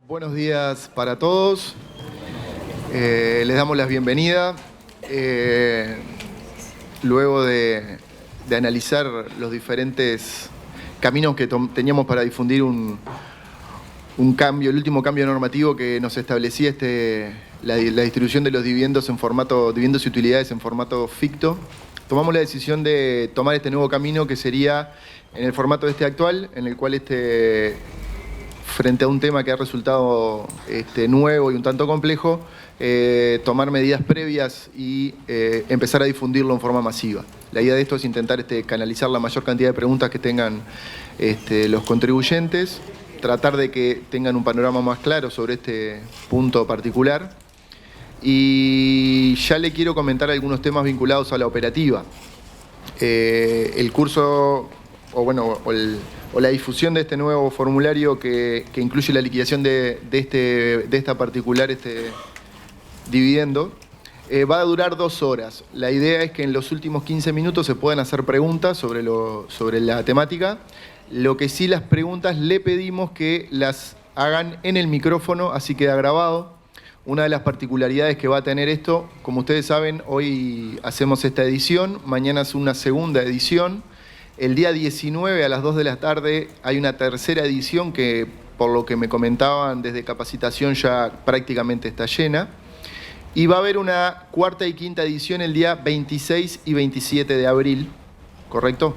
Buenos días para todos. Les damos la bienvenida. Luego de analizar los diferentes caminos que teníamos para difundir un cambio, el último cambio normativo que nos establecía la distribución de los dividendos dividendos y utilidades en formato ficto, tomamos la decisión de tomar este nuevo camino que sería en el formato actual, en el cual frente a un tema que ha resultado nuevo y un tanto complejo, tomar medidas previas y empezar a difundirlo en forma masiva. La idea de esto es intentar canalizar la mayor cantidad de preguntas que tengan los contribuyentes, tratar de que tengan un panorama más claro sobre este punto particular. Y ya le quiero comentar algunos temas vinculados a la operativa. El curso, o la difusión de este nuevo formulario que incluye la liquidación de esta particular dividendo, va a durar 2 horas. La idea es que en los últimos 15 minutos se puedan hacer preguntas sobre la temática. Lo que sí, las preguntas le pedimos que las hagan en el micrófono, así queda grabado. Una de las particularidades que va a tener esto, como ustedes saben, hoy hacemos esta edición, mañana es una segunda edición. El día 19 a las 2 de la tarde hay una tercera edición que, por lo que me comentaban desde capacitación, ya prácticamente está llena. Y va a haber una cuarta y quinta edición el día 26 y 27 de abril, ¿correcto?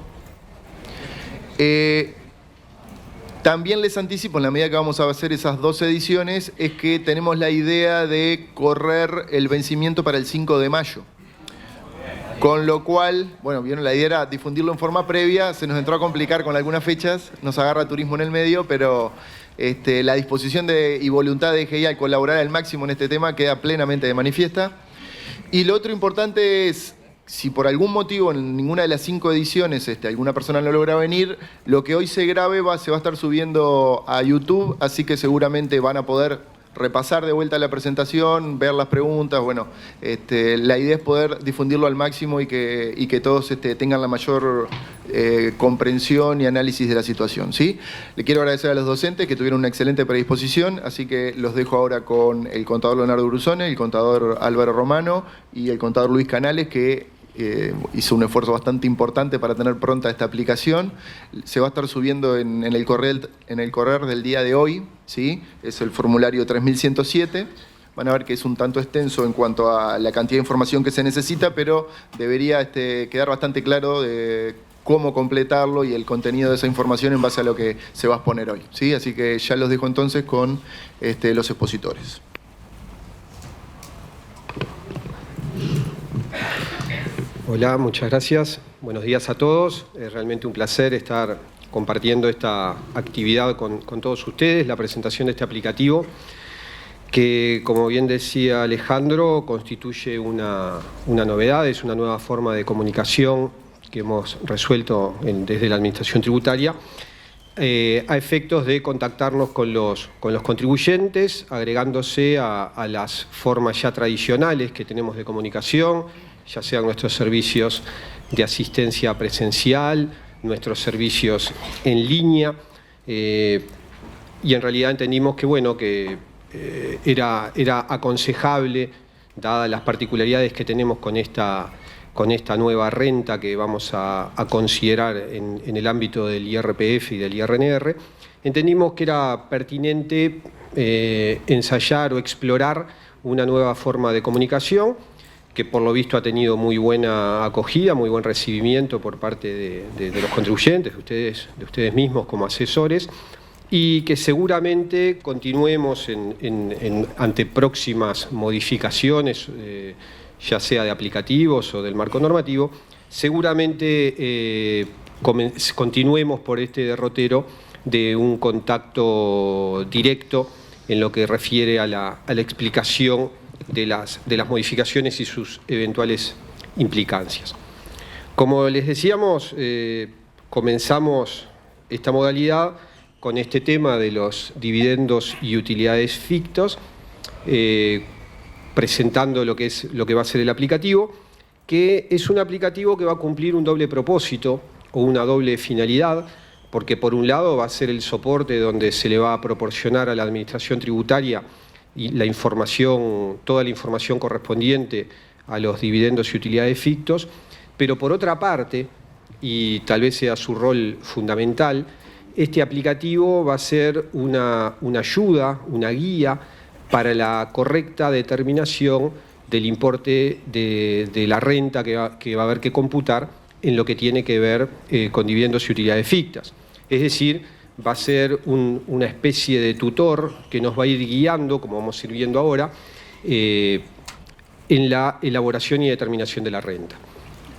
También les anticipo, en la medida que vamos a hacer esas 2 ediciones, es que tenemos la idea de correr el vencimiento para el 5 de mayo. Con lo cual, vieron, la idea era difundirlo en forma previa, se nos entró a complicar con algunas fechas, nos agarra turismo en el medio, pero la disposición y voluntad de EGI al colaborar al máximo en este tema queda plenamente de manifiesta. Y lo otro importante es, si por algún motivo en ninguna de las 5 ediciones alguna persona no logra venir, lo que hoy se grabe se va a estar subiendo a YouTube, así que seguramente van a poder repasar de vuelta la presentación, ver las preguntas. La idea es poder difundirlo al máximo y que todos tengan la mayor comprensión y análisis de la situación, ¿sí? Le quiero agradecer a los docentes que tuvieron una excelente predisposición, así que los dejo ahora con el contador Leonardo Brusone, el contador Álvaro Romano y el contador Luis Canales, que hizo un esfuerzo bastante importante para tener pronta esta aplicación. Se va a estar subiendo en el correr del día de hoy, ¿sí? Es el formulario 3107. Van a ver que es un tanto extenso en cuanto a la cantidad de información que se necesita, pero debería quedar bastante claro de cómo completarlo y el contenido de esa información en base a lo que se va a exponer hoy, ¿sí? Así que ya los dejo entonces con los expositores. Hola, muchas gracias. Buenos días a todos. Es realmente un placer estar compartiendo esta actividad con todos ustedes, la presentación de este aplicativo, que, como bien decía Alejandro, constituye una novedad, es una nueva forma de comunicación que hemos resuelto desde la Administración Tributaria, a efectos de contactarnos con los contribuyentes, agregándose a las formas ya tradicionales que tenemos de comunicación, ya sean nuestros servicios de asistencia presencial, nuestros servicios en línea, y en realidad entendimos que era aconsejable, dadas las particularidades que tenemos con esta nueva renta que vamos a considerar en el ámbito del IRPF y del IRNR, entendimos que era pertinente ensayar o explorar una nueva forma de comunicación que por lo visto ha tenido muy buena acogida, muy buen recibimiento por parte de los contribuyentes, de ustedes mismos como asesores, y que seguramente continuemos ante próximas modificaciones, ya sea de aplicativos o del marco normativo, seguramente continuemos por este derrotero de un contacto directo en lo que refiere a la explicación de las modificaciones y sus eventuales implicancias. Como les decíamos, comenzamos esta modalidad con este tema de los dividendos y utilidades fictos, presentando lo que va a ser el aplicativo, que es un aplicativo que va a cumplir un doble propósito o una doble finalidad. porque por un lado va a ser el soporte donde se le va a proporcionar a la Administración Tributaria y toda la información correspondiente a los dividendos y utilidades fictos, pero por otra parte, y tal vez sea su rol fundamental, este aplicativo va a ser una ayuda, una guía para la correcta determinación del importe de la renta que va a haber que computar en lo que tiene que ver con dividendos y utilidades fictas. Es decir, va a ser una especie de tutor que nos va a ir guiando, como vamos a ir viendo ahora, en la elaboración y determinación de la renta.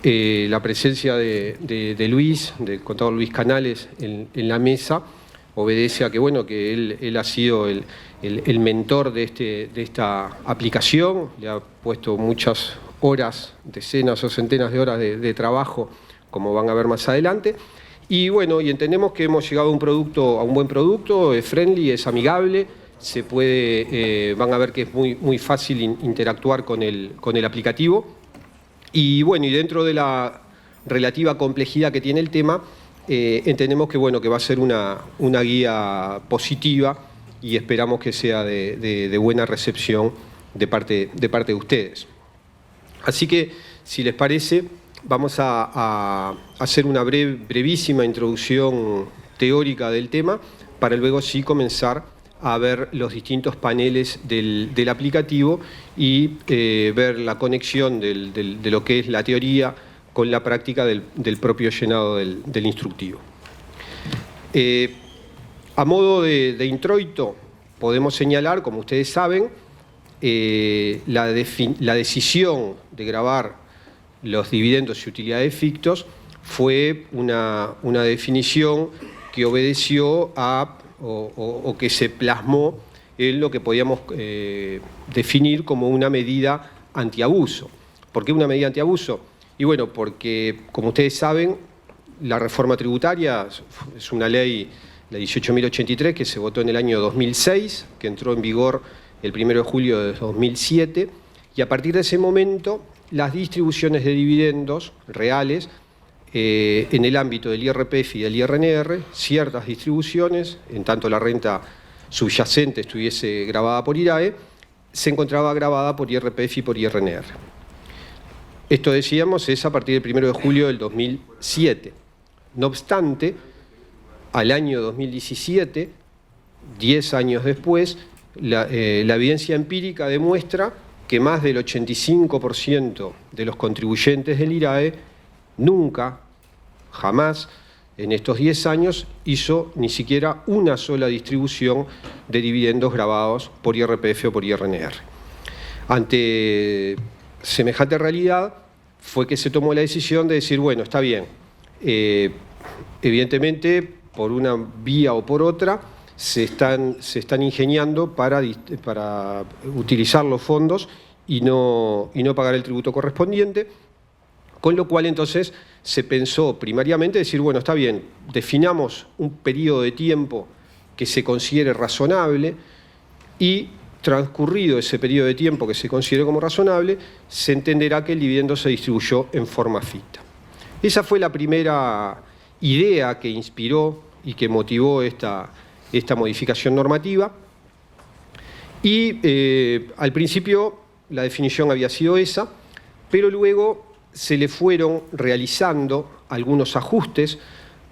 La presencia de Luis, del contador Luis Canales, en la mesa, obedece a que, bueno, que él ha sido el mentor de esta aplicación, le ha puesto muchas horas, decenas o centenas de horas de trabajo, como van a ver más adelante. Y bueno, y entendemos que hemos llegado a un buen producto, es friendly, es amigable, van a ver que es muy fácil interactuar con el aplicativo. Y bueno, y dentro de la relativa complejidad que tiene el tema, entendemos que, bueno, que va a ser una guía positiva y esperamos que sea de buena recepción de parte de ustedes. Así que, si les parece, vamos a hacer una brevísima introducción teórica del tema para luego sí comenzar a ver los distintos paneles del aplicativo y ver la conexión de lo que es la teoría con la práctica del propio llenado del instructivo. A modo de introito, podemos señalar, como ustedes saben, la decisión de gravar los dividendos y utilidades fictos fue una definición que obedeció o que se plasmó en lo que podíamos definir como una medida antiabuso. ¿Por qué una medida antiabuso? Y bueno, porque, como ustedes saben, la reforma tributaria es una ley, la 18.083, que se votó en el año 2006, que entró en vigor el 1 de julio de 2007, y a partir de ese momento las distribuciones de dividendos reales en el ámbito del IRPF y del IRNR, ciertas distribuciones, en tanto la renta subyacente estuviese gravada por IRAE, se encontraba gravada por IRPF y por IRNR. Esto, decíamos, es a partir del 1 de julio del 2007. No obstante, al año 2017, 10 años después, la evidencia empírica demuestra que más del 85% de los contribuyentes del IRAE nunca, jamás, en estos 10 años, hizo ni siquiera una sola distribución de dividendos gravados por IRPF o por IRNR. Ante semejante realidad, fue que se tomó la decisión de decir, bueno, está bien, evidentemente, por una vía o por otra, se están ingeniando para utilizar los fondos y no pagar el tributo correspondiente, con lo cual entonces se pensó primariamente decir, bueno, está bien, definamos un periodo de tiempo que se considere razonable y transcurrido ese periodo de tiempo que se considere como razonable, se entenderá que el dividendo se distribuyó en forma ficta. Esa fue la primera idea que inspiró y que motivó esta modificación normativa. Y al principio la definición había sido esa, pero luego se le fueron realizando algunos ajustes,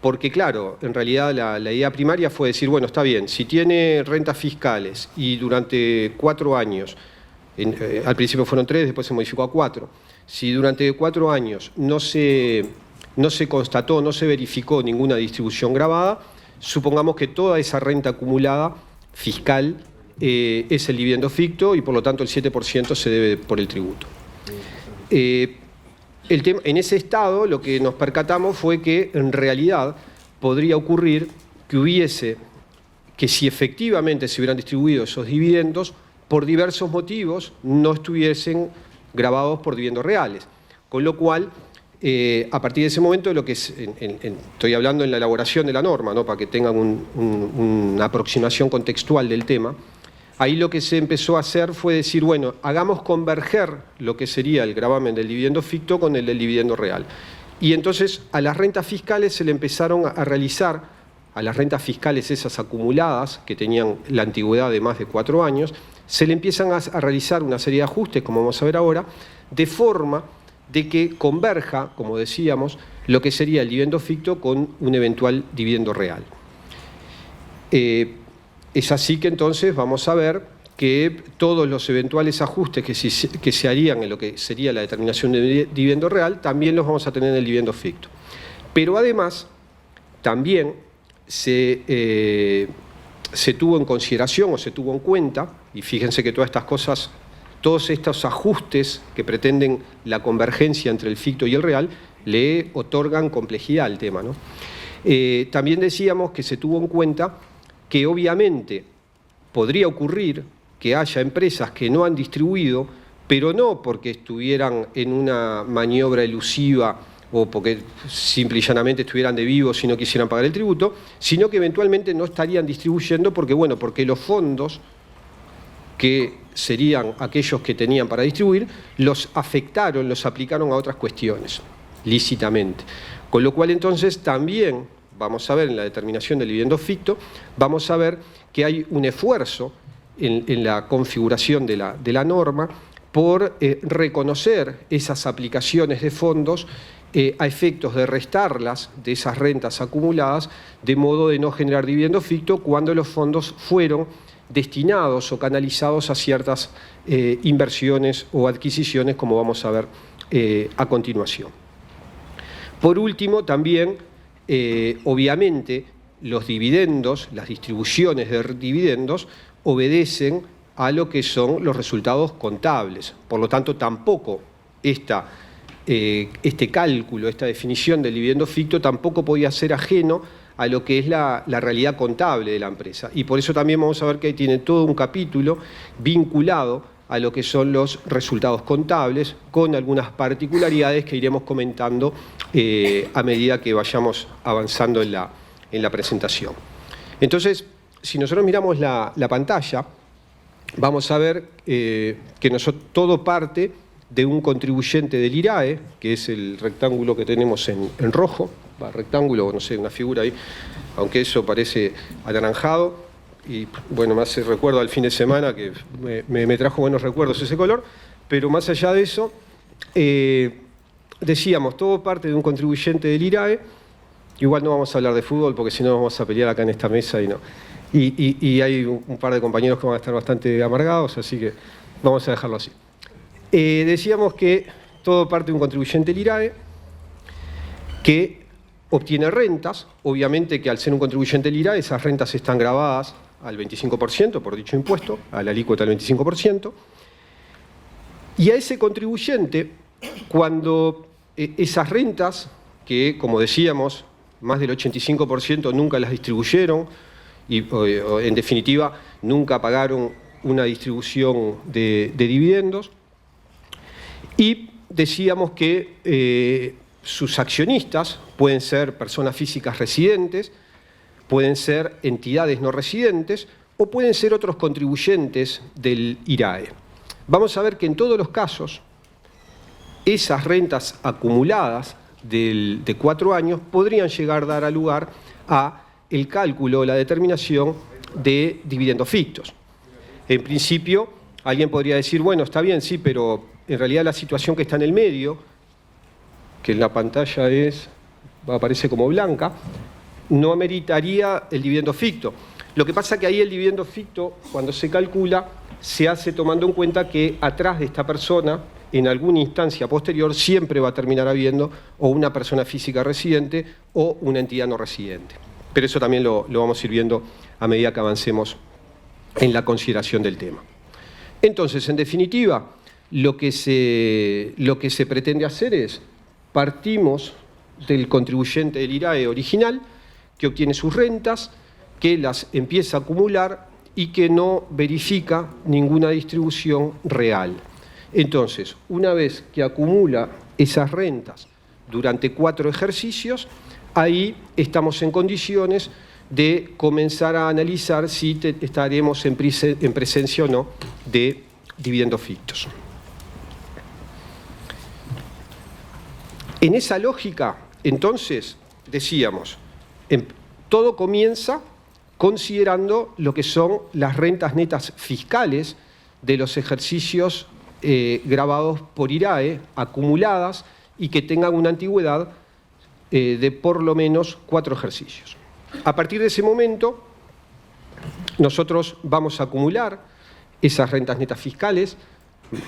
porque claro, en realidad la idea primaria fue decir, bueno, está bien, si tiene rentas fiscales y durante 4 años, al principio fueron 3, después se modificó a 4, si durante 4 años no se constató, no se verificó ninguna distribución gravada, supongamos que toda esa renta acumulada fiscal es el dividendo ficto y por lo tanto el 7% se debe por el tributo. En ese estado lo que nos percatamos fue que en realidad podría ocurrir que si efectivamente se hubieran distribuido esos dividendos, por diversos motivos no estuviesen gravados por dividendos reales. Con lo cual, a partir de ese momento, estoy hablando en la elaboración de la norma, ¿no? Para que tengan una aproximación contextual del tema. Ahí lo que se empezó a hacer fue decir, bueno, hagamos converger lo que sería el gravamen del dividendo ficto con el del dividendo real. Y entonces a las rentas fiscales se le empezaron a realizar a las rentas fiscales esas acumuladas, que tenían la antigüedad de más de 4 años, se le empiezan a realizar una serie de ajustes, como vamos a ver ahora, de forma de que converja, como decíamos, lo que sería el dividendo ficto con un eventual dividendo real. Es así que entonces vamos a ver que todos los eventuales ajustes que se harían en lo que sería la determinación de dividendo real, también los vamos a tener en el dividendo ficto. Pero además, también se tuvo en consideración o se tuvo en cuenta, y fíjense que todas estas cosas, todos estos ajustes que pretenden la convergencia entre el ficto y el real, le otorgan complejidad al tema, ¿no? También decíamos que se tuvo en cuenta que obviamente podría ocurrir que haya empresas que no han distribuido, pero no porque estuvieran en una maniobra elusiva o porque simple y llanamente estuvieran de vivos y no quisieran pagar el tributo, sino que eventualmente no estarían distribuyendo porque los fondos, que serían aquellos que tenían para distribuir, los afectaron, los aplicaron a otras cuestiones, lícitamente. Con lo cual entonces también vamos a ver en la determinación del dividendo ficto, vamos a ver que hay un esfuerzo en la configuración de la norma por reconocer esas aplicaciones de fondos a efectos de restarlas de esas rentas acumuladas, de modo de no generar dividendo ficto cuando los fondos fueron destinados o canalizados a ciertas inversiones o adquisiciones, como vamos a ver a continuación. Por último, también, obviamente, los dividendos, las distribuciones de dividendos, obedecen a lo que son los resultados contables. Por lo tanto, tampoco este cálculo, esta definición del dividendo ficto, tampoco podía ser ajeno a lo que es la realidad contable de la empresa. Y por eso también vamos a ver que tiene todo un capítulo vinculado a lo que son los resultados contables, con algunas particularidades que iremos comentando a medida que vayamos avanzando en la presentación. Entonces, si nosotros miramos la pantalla, vamos a ver que todo parte de un contribuyente del IRAE, que es el rectángulo que tenemos en rojo, rectángulo, no sé, una figura ahí, aunque eso parece anaranjado, y bueno, me hace recuerdo al fin de semana, que me trajo buenos recuerdos ese color, pero más allá de eso, decíamos, todo parte de un contribuyente del IRAE. Igual no vamos a hablar de fútbol, porque si no vamos a pelear acá en esta mesa y no. Y hay un par de compañeros que van a estar bastante amargados, así que vamos a dejarlo así. Decíamos que todo parte de un contribuyente del IRAE que obtiene rentas, obviamente que al ser un contribuyente del IRAE esas rentas están grabadas al 25% por dicho impuesto, a la alícuota del 25%, y a ese contribuyente, cuando esas rentas, que como decíamos, más del 85% nunca las distribuyeron y en definitiva nunca pagaron una distribución de dividendos, y decíamos que sus accionistas pueden ser personas físicas residentes, pueden ser entidades no residentes o pueden ser otros contribuyentes del IRAE. Vamos a ver que en todos los casos esas rentas acumuladas de 4 años podrían llegar a dar lugar a el cálculo o la determinación de dividendos fictos. En principio, alguien podría decir, bueno, está bien, sí, pero en realidad la situación que está en el medio, que en la pantalla aparece como blanca, no ameritaría el dividendo ficto. Lo que pasa es que ahí el dividendo ficto, cuando se calcula, se hace tomando en cuenta que atrás de esta persona, en alguna instancia posterior, siempre va a terminar habiendo o una persona física residente o una entidad no residente. Pero eso también lo vamos a ir viendo a medida que avancemos en la consideración del tema. Entonces, en definitiva, lo que se pretende hacer es, partimos del contribuyente del IRAE original, que obtiene sus rentas, que las empieza a acumular y que no verifica ninguna distribución real. Entonces, una vez que acumula esas rentas durante 4 ejercicios, ahí estamos en condiciones de comenzar a analizar si estaremos en presencia o no de dividendos fictos. En esa lógica, entonces, decíamos, todo comienza considerando lo que son las rentas netas fiscales de los ejercicios grabados por IRAE, acumuladas y que tengan una antigüedad de por lo menos 4 ejercicios. A partir de ese momento, nosotros vamos a acumular esas rentas netas fiscales.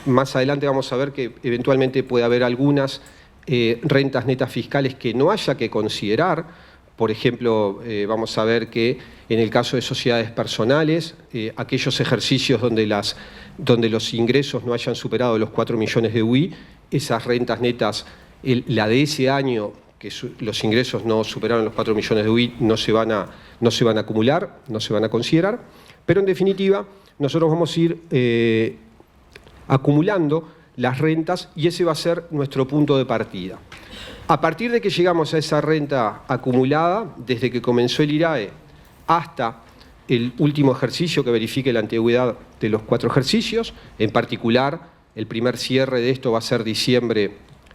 Más adelante vamos a ver que eventualmente puede haber algunas rentas netas fiscales que no haya que considerar. Por ejemplo, vamos a ver que en el caso de sociedades personales, aquellos ejercicios donde los ingresos no hayan superado los 4 millones de UI, esas rentas netas, la de ese año, que los ingresos no superaron los 4 millones de UI, no se van a acumular, no se van a considerar. Pero en definitiva, nosotros vamos a ir acumulando las rentas y ese va a ser nuestro punto de partida. A partir de que llegamos a esa renta acumulada, desde que comenzó el IRAE hasta el último ejercicio que verifique la antigüedad de los 4 ejercicios, en particular el primer cierre de esto va a ser diciembre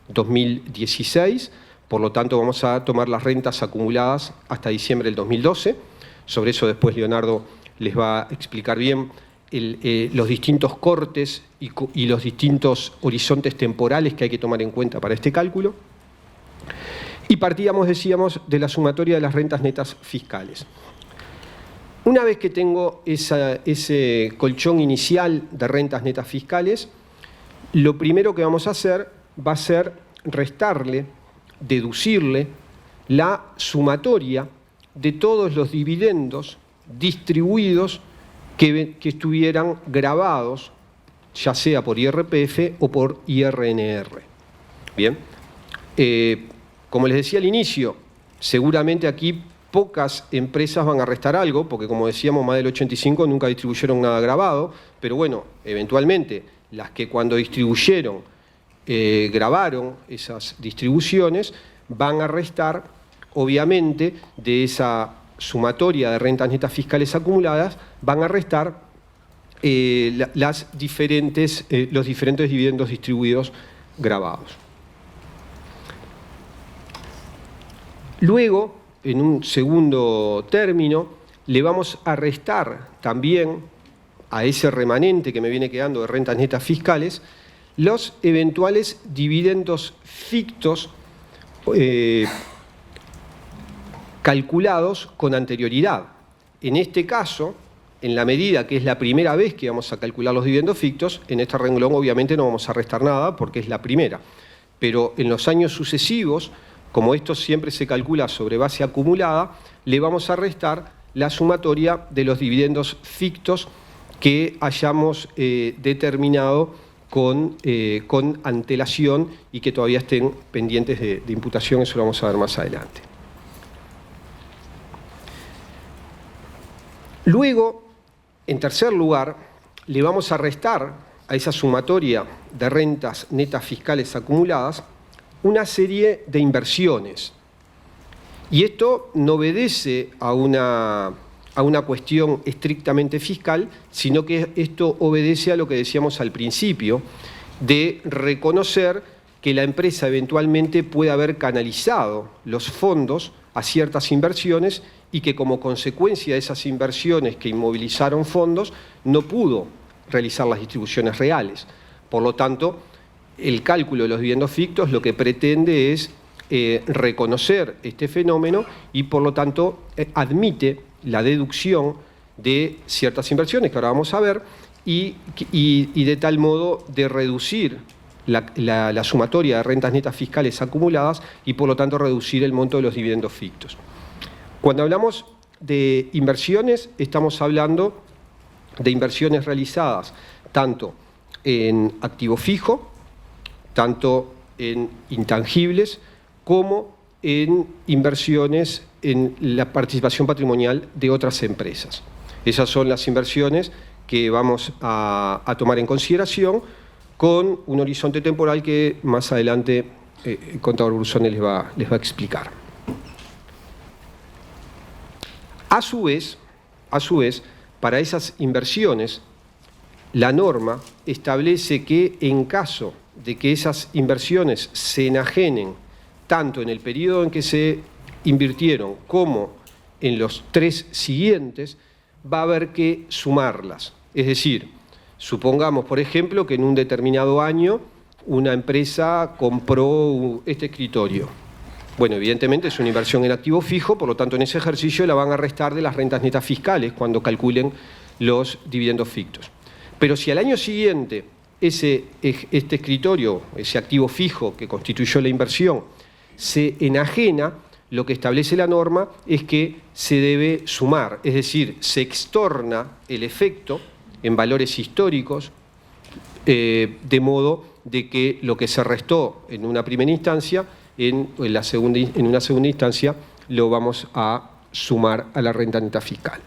2016, por lo tanto vamos a tomar las rentas acumuladas hasta diciembre del 2012, sobre eso después Leonardo les va a explicar bien los distintos cortes y los distintos horizontes temporales que hay que tomar en cuenta para este cálculo. Y partíamos, decíamos, de la sumatoria de las rentas netas fiscales. Una vez que tengo ese colchón inicial de rentas netas fiscales, lo primero que vamos a hacer va a ser restarle, deducirle la sumatoria de todos los dividendos distribuidos que estuvieran grabados, ya sea por IRPF o por IRNR. Bien. Como les decía al inicio, seguramente aquí pocas empresas van a restar algo, porque como decíamos, más del 85% nunca distribuyeron nada grabado, pero bueno, eventualmente las que cuando distribuyeron grabaron esas distribuciones, van a restar, obviamente, de esa sumatoria de rentas netas fiscales acumuladas, van a restar los diferentes dividendos distribuidos grabados. Luego, en un segundo término, le vamos a restar también a ese remanente que me viene quedando de rentas netas fiscales los eventuales dividendos fictos calculados con anterioridad. En este caso, en la medida que es la primera vez que vamos a calcular los dividendos fictos, en este renglón obviamente no vamos a restar nada porque es la primera. Pero en los años sucesivos, como esto siempre se calcula sobre base acumulada, le vamos a restar la sumatoria de los dividendos fictos que hayamos determinado con antelación y que todavía estén pendientes de imputación, eso lo vamos a ver más adelante. Luego, en tercer lugar, le vamos a restar a esa sumatoria de rentas netas fiscales acumuladas una serie de inversiones. Y esto no obedece a una cuestión estrictamente fiscal, sino que esto obedece a lo que decíamos al principio, de reconocer que la empresa eventualmente puede haber canalizado los fondos a ciertas inversiones y que como consecuencia de esas inversiones que inmovilizaron fondos, no pudo realizar las distribuciones reales. Por lo tanto, el cálculo de los dividendos fictos lo que pretende es reconocer este fenómeno y por lo tanto admite la deducción de ciertas inversiones que ahora vamos a ver y de tal modo de reducir la sumatoria de rentas netas fiscales acumuladas y por lo tanto reducir el monto de los dividendos fictos. Cuando hablamos de inversiones, estamos hablando de inversiones realizadas tanto en activo fijo, tanto en intangibles como en inversiones en la participación patrimonial de otras empresas. Esas son las inversiones que vamos a tomar en consideración con un horizonte temporal que más adelante el contador Brusone les va a explicar. A su vez, para esas inversiones, la norma establece que en caso de que esas inversiones se enajenen tanto en el periodo en que se invirtieron como en los 3 siguientes, va a haber que sumarlas. Es decir, supongamos, por ejemplo, que en un determinado año una empresa compró este escritorio. Bueno, evidentemente es una inversión en activo fijo, por lo tanto en ese ejercicio la van a restar de las rentas netas fiscales cuando calculen los dividendos fictos. Pero si al año siguiente este escritorio, ese activo fijo que constituyó la inversión, se enajena, lo que establece la norma es que se debe sumar, es decir, se extorna el efecto en valores históricos, de modo de que lo que se restó en una primera instancia, en una segunda instancia, lo vamos a sumar a la renta neta fiscal.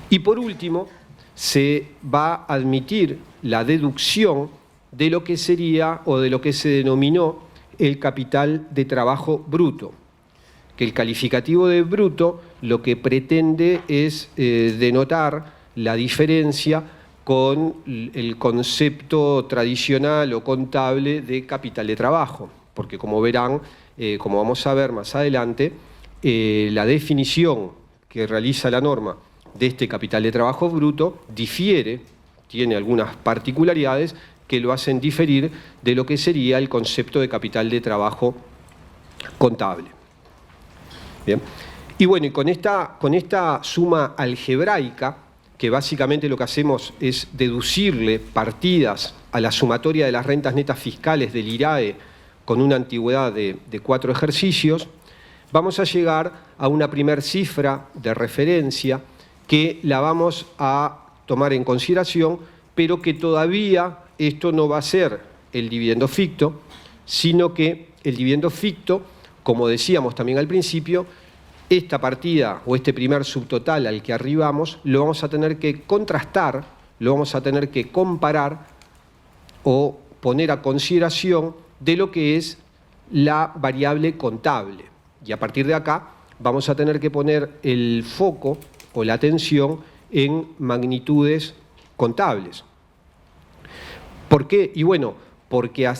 Y por último, se va a admitir la deducción de lo que sería o de lo que se denominó el capital de trabajo bruto, que el calificativo de bruto lo que pretende es denotar la diferencia con el concepto tradicional o contable de capital de trabajo, porque como verán, como vamos a ver más adelante, la definición que realiza la norma de este capital de trabajo bruto difiere, tiene algunas particularidades que lo hacen diferir de lo que sería el concepto de capital de trabajo contable. Bien. Y bueno, y con esta suma algebraica, que básicamente lo que hacemos es deducirle partidas a la sumatoria de las rentas netas fiscales del IRAE con una antigüedad de 4 ejercicios, vamos a llegar a una primer cifra de referencia que la vamos a tomar en consideración, pero que todavía esto no va a ser el dividendo ficto, sino que el dividendo ficto, como decíamos también al principio, esta partida o este primer subtotal al que arribamos lo vamos a tener que contrastar, lo vamos a tener que comparar o poner a consideración de lo que es la variable contable. Y a partir de acá vamos a tener que poner el foco o la atención en magnitudes contables. ¿Por qué? Y bueno, porque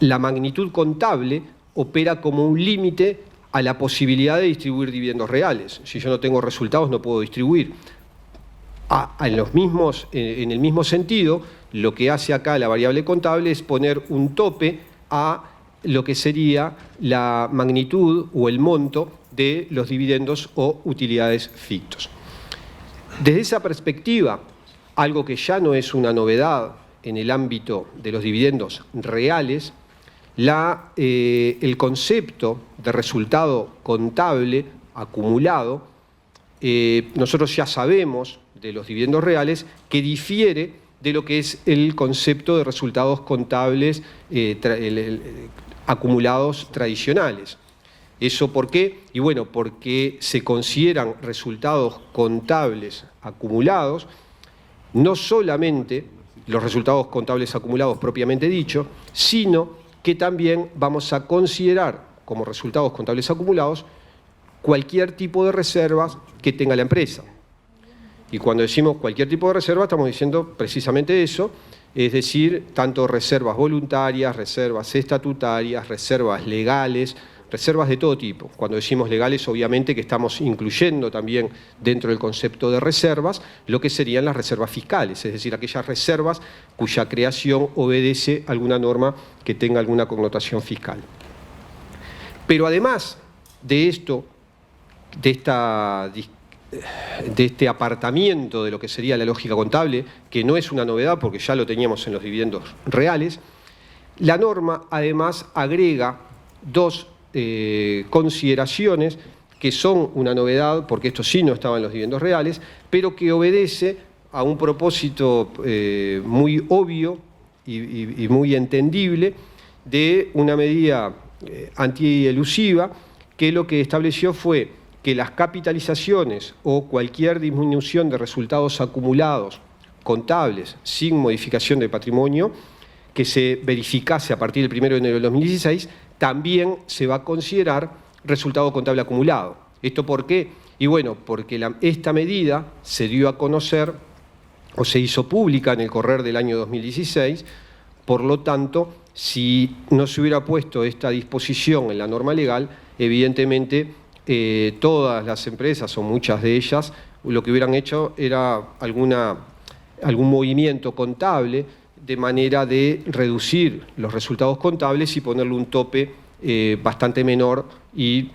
la magnitud contable opera como un límite a la posibilidad de distribuir dividendos reales. Si yo no tengo resultados, no puedo distribuir. En el mismo sentido, lo que hace acá la variable contable es poner un tope a lo que sería la magnitud o el monto de los dividendos o utilidades fictos. Desde esa perspectiva, algo que ya no es una novedad en el ámbito de los dividendos reales, el concepto de resultado contable acumulado, nosotros ya sabemos de los dividendos reales que difiere de lo que es el concepto de resultados contables acumulados tradicionales. ¿Eso por qué? Y bueno, porque se consideran resultados contables acumulados no solamente los resultados contables acumulados propiamente dicho, sino que también vamos a considerar como resultados contables acumulados cualquier tipo de reservas que tenga la empresa. Y cuando decimos cualquier tipo de reserva, estamos diciendo precisamente eso, es decir, tanto reservas voluntarias, reservas estatutarias, reservas legales, reservas de todo tipo. Cuando decimos legales, obviamente que estamos incluyendo también dentro del concepto de reservas lo que serían las reservas fiscales, es decir, aquellas reservas cuya creación obedece a alguna norma que tenga alguna connotación fiscal. Pero además de esto, de este apartamiento de lo que sería la lógica contable, que no es una novedad porque ya lo teníamos en los dividendos reales, la norma además agrega dos consideraciones que son una novedad, porque esto sí no estaba en los dividendos reales, pero que obedece a un propósito muy obvio y muy entendible de una medida antielusiva que lo que estableció fue que las capitalizaciones o cualquier disminución de resultados acumulados contables sin modificación de patrimonio que se verificase a partir del 1 de enero del 2016 también se va a considerar resultado contable acumulado. ¿Esto por qué? Y bueno, porque esta medida se dio a conocer o se hizo pública en el correr del año 2016, por lo tanto, si no se hubiera puesto esta disposición en la norma legal, evidentemente todas las empresas o muchas de ellas lo que hubieran hecho era algún movimiento contable de manera de reducir los resultados contables y ponerle un tope bastante menor y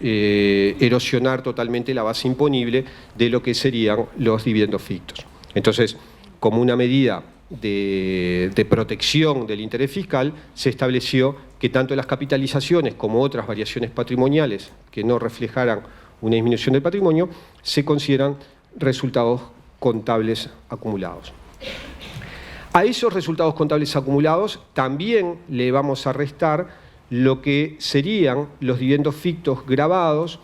erosionar totalmente la base imponible de lo que serían los dividendos fictos. Entonces, como una medida de protección del interés fiscal, se estableció que tanto las capitalizaciones como otras variaciones patrimoniales que no reflejaran una disminución del patrimonio se consideran resultados contables acumulados. A esos resultados contables acumulados también le vamos a restar lo que serían los dividendos fictos grabados,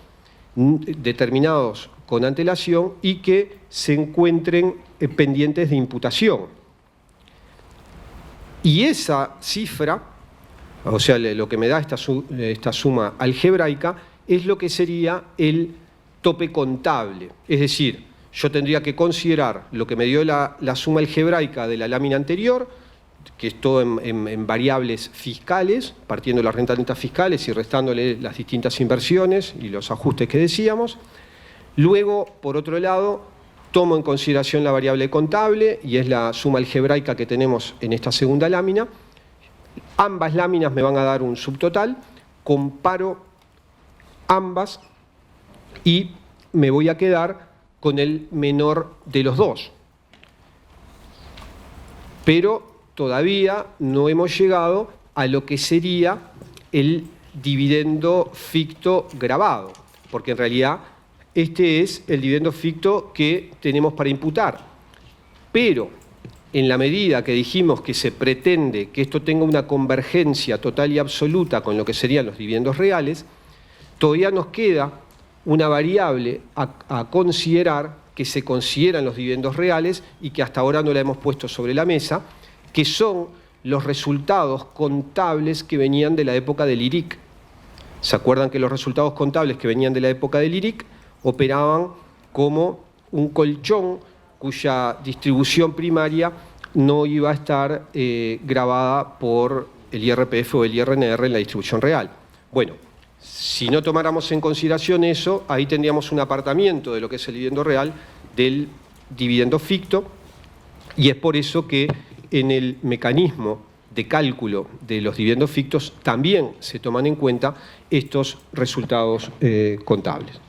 determinados con antelación y que se encuentren pendientes de imputación. Y esa cifra, o sea, lo que me da esta suma algebraica, es lo que sería el tope contable. Es decir, yo tendría que considerar lo que me dio la suma algebraica de la lámina anterior, que es todo en variables fiscales, partiendo de las rentas netas fiscales y restándole las distintas inversiones y los ajustes que decíamos. Luego, por otro lado, tomo en consideración la variable contable, y es la suma algebraica que tenemos en esta segunda lámina. Ambas láminas me van a dar un subtotal, comparo ambas y me voy a quedar con el menor de los dos. Pero todavía no hemos llegado a lo que sería el dividendo ficto grabado, porque en realidad este es el dividendo ficto que tenemos para imputar. Pero en la medida que dijimos que se pretende que esto tenga una convergencia total y absoluta con lo que serían los dividendos reales, todavía nos queda una variable a considerar, que se consideran los dividendos reales y que hasta ahora no la hemos puesto sobre la mesa, que son los resultados contables que venían de la época del IRIC. ¿Se acuerdan que los resultados contables que venían de la época del IRIC operaban como un colchón cuya distribución primaria no iba a estar grabada por el IRPF o el IRNR en la distribución real? Bueno, si no tomáramos en consideración eso, ahí tendríamos un apartamiento de lo que es el dividendo real del dividendo ficto, y es por eso que en el mecanismo de cálculo de los dividendos fictos también se toman en cuenta estos resultados contables.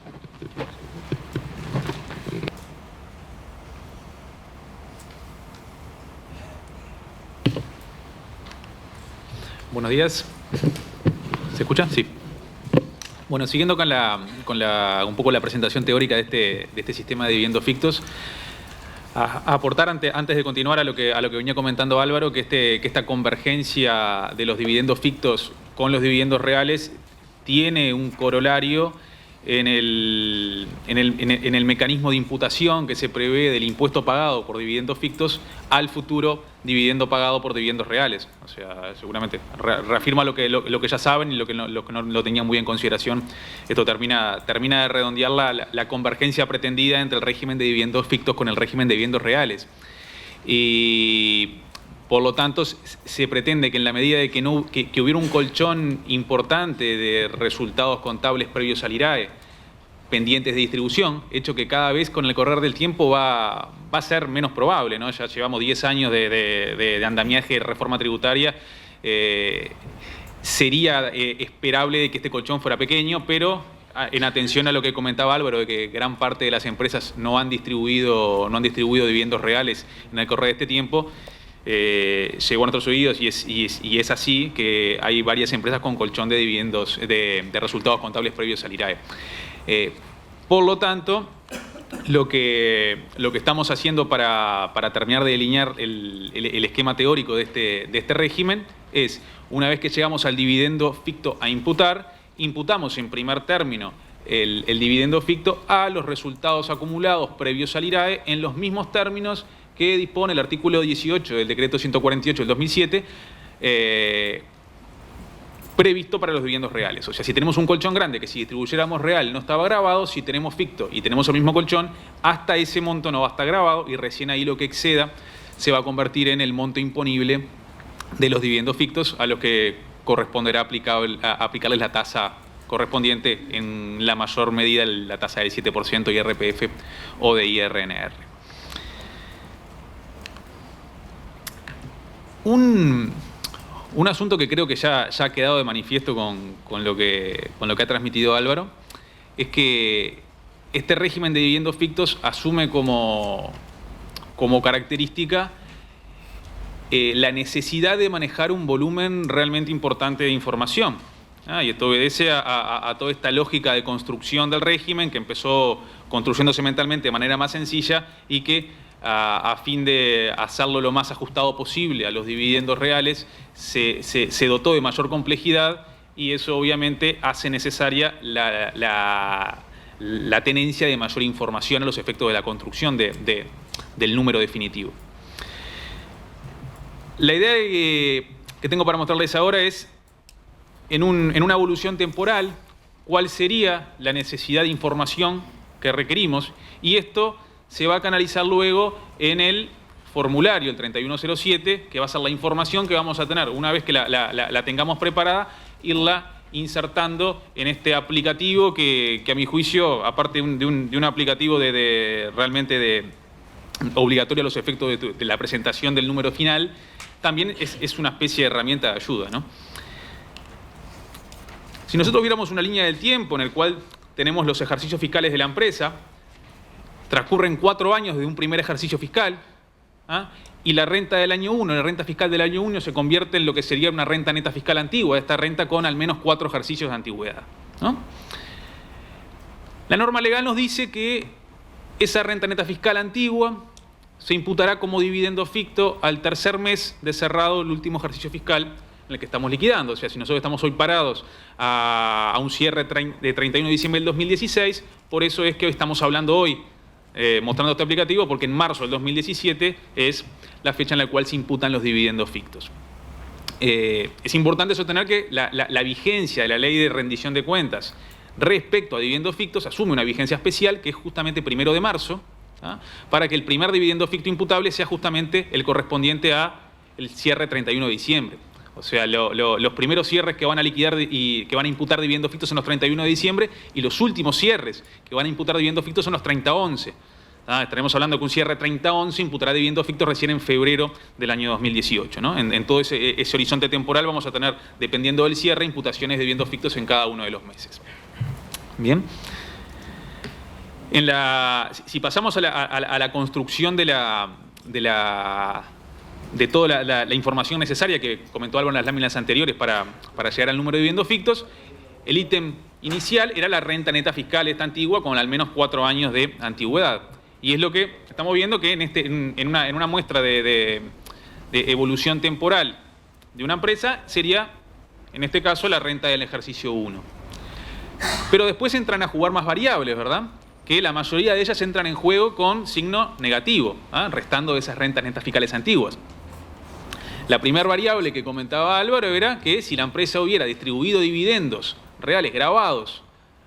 Buenos días. ¿Se escucha? Sí. Bueno, siguiendo con un poco la presentación teórica de este sistema de dividendos fictos, a aportar antes de continuar a lo que venía comentando Álvaro, que esta convergencia de los dividendos fictos con los dividendos reales tiene un corolario en el mecanismo de imputación que se prevé del impuesto pagado por dividendos fictos al futuro dividendo pagado por dividendos reales. O sea, seguramente reafirma lo que ya saben y lo que no lo tenían muy en consideración. Esto termina de redondear la convergencia pretendida entre el régimen de dividendos fictos con el régimen de dividendos reales. Y por lo tanto, se pretende que en la medida de que hubiera un colchón importante de resultados contables previos al IRAE, pendientes de distribución, hecho que cada vez con el correr del tiempo va a ser menos probable, ¿no? Ya llevamos 10 años de andamiaje de reforma tributaria. Sería esperable de que este colchón fuera pequeño, pero en atención a lo que comentaba Álvaro, de que gran parte de las empresas no han distribuido dividendos reales en el correr de este tiempo, llegó a nuestros oídos y es así que hay varias empresas con colchón de dividendos, de resultados contables previos al IRAE. Por lo tanto, lo que estamos haciendo para terminar de delinear el esquema teórico de este régimen es, una vez que llegamos al dividendo ficto a imputar, imputamos en primer término el dividendo ficto a los resultados acumulados previos al IRAE en los mismos términos que dispone el artículo 18 del decreto 148 del 2007, previsto para los dividendos reales. O sea, si tenemos un colchón grande que si distribuyéramos real no estaba grabado, si tenemos ficto y tenemos el mismo colchón, hasta ese monto no va a estar grabado y recién ahí lo que exceda se va a convertir en el monto imponible de los dividendos fictos, a los que corresponderá aplicarles la tasa correspondiente en la mayor medida la tasa del 7% IRPF o de IRNR. Un asunto que creo que ya ha quedado de manifiesto con lo que ha transmitido Álvaro es que este régimen de dividendos fictos asume como característica la necesidad de manejar un volumen realmente importante de información. Y esto obedece a toda esta lógica de construcción del régimen que empezó construyéndose mentalmente de manera más sencilla y que a fin de hacerlo lo más ajustado posible a los dividendos reales se dotó de mayor complejidad, y eso obviamente hace necesaria la tenencia de mayor información a los efectos de la construcción del número definitivo. La idea que tengo para mostrarles ahora es, en una evolución temporal, cuál sería la necesidad de información que requerimos, y esto se va a canalizar luego en el formulario, el 3107, que va a ser la información que vamos a tener. Una vez que la tengamos preparada, irla insertando en este aplicativo que a mi juicio, aparte de un aplicativo realmente obligatorio a los efectos de la presentación del número final, también es una especie de herramienta de ayuda, ¿no? Si nosotros viéramos una línea del tiempo en el cual tenemos los ejercicios fiscales de la empresa, transcurren 4 años desde un primer ejercicio fiscal, y la renta del año 1, la renta fiscal del año 1 se convierte en lo que sería una renta neta fiscal antigua, esta renta con al menos 4 ejercicios de antigüedad, ¿no? La norma legal nos dice que esa renta neta fiscal antigua se imputará como dividendo ficto al tercer mes de cerrado el último ejercicio fiscal en el que estamos liquidando. O sea, si nosotros estamos hoy parados a un cierre de 31 de diciembre del 2016, por eso es que estamos hablando hoy, mostrando este aplicativo, porque en marzo del 2017 es la fecha en la cual se imputan los dividendos fictos. Es importante sostener que la vigencia de la ley de rendición de cuentas respecto a dividendos fictos asume una vigencia especial que es justamente 1 de marzo, para que el primer dividendo ficto imputable sea justamente el correspondiente al cierre 31 de diciembre. O sea, los primeros cierres que van a liquidar y que van a imputar dividendos fictos son los 31 de diciembre, y los últimos cierres que van a imputar dividendos fictos son los 30/11. Estaremos hablando que un cierre 30/11 imputará dividendos fictos recién en febrero del año 2018, ¿no? En todo ese horizonte temporal vamos a tener, dependiendo del cierre, imputaciones de dividendos fictos en cada uno de los meses. Bien. Si pasamos a la construcción de toda la información necesaria que comentó Álvaro en las láminas anteriores para llegar al número de dividendos fictos, el ítem inicial era la renta neta fiscal esta antigua con al menos 4 años de antigüedad. Y es lo que estamos viendo que en una muestra de evolución temporal de una empresa sería, en este caso, la renta del ejercicio 1. Pero después entran a jugar más variables, ¿verdad? Que la mayoría de ellas entran en juego con signo negativo, restando esas rentas netas fiscales antiguas. La primera variable que comentaba Álvaro era que si la empresa hubiera distribuido dividendos reales grabados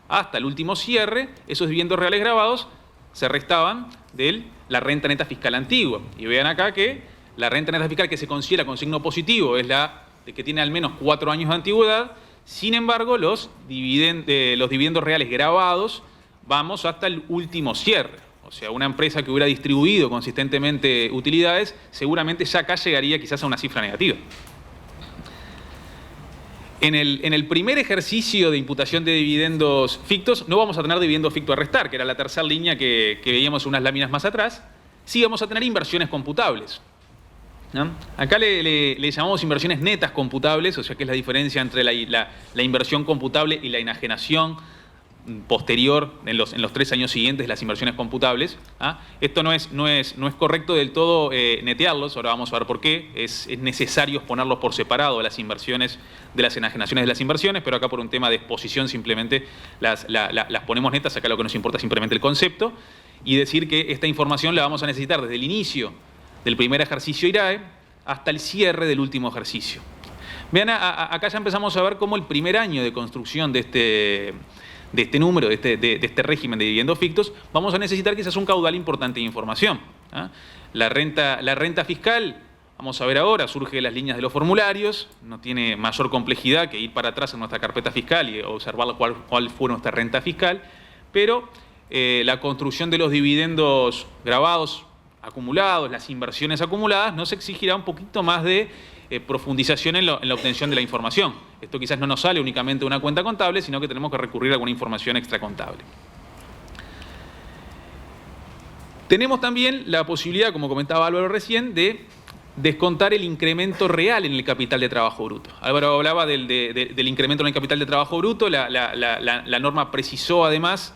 hasta el último cierre, esos dividendos reales grabados se restaban de la renta neta fiscal antigua. Y vean acá que la renta neta fiscal que se considera con signo positivo es la de que tiene al menos 4 años de antigüedad. Sin embargo, los dividendos reales grabados vamos hasta el último cierre. O sea, una empresa que hubiera distribuido consistentemente utilidades, seguramente ya acá llegaría quizás a una cifra negativa. En el primer ejercicio de imputación de dividendos fictos, no vamos a tener dividendos ficto a restar, que era la tercera línea que veíamos unas láminas más atrás. Sí vamos a tener inversiones computables, ¿no? Acá le llamamos inversiones netas computables, o sea que es la diferencia entre la inversión computable y la enajenación posterior en los 3 años siguientes de las inversiones computables. Esto no es correcto del todo netearlos, ahora vamos a ver por qué. Es necesario exponerlos por separado a las inversiones de las enajenaciones de las inversiones, pero acá por un tema de exposición simplemente las ponemos netas. Acá lo que nos importa es simplemente el concepto, y decir que esta información la vamos a necesitar desde el inicio del primer ejercicio IRAE hasta el cierre del último ejercicio. Vean, acá ya empezamos a ver cómo el primer año de construcción de este número, de este régimen de dividendos fictos, vamos a necesitar quizás un caudal importante de información. La renta fiscal vamos a ver ahora, surge de las líneas de los formularios, no tiene mayor complejidad que ir para atrás en nuestra carpeta fiscal y observar cuál fue nuestra renta fiscal, pero la construcción de los dividendos grabados, acumulados, las inversiones acumuladas, nos exigirá un poquito más de profundización en la obtención de la información. Esto quizás no nos sale únicamente de una cuenta contable, sino que tenemos que recurrir a alguna información extracontable. Tenemos también la posibilidad, como comentaba Álvaro recién, de descontar el incremento real en el capital de trabajo bruto. Álvaro hablaba del incremento en el capital de trabajo bruto, la norma precisó además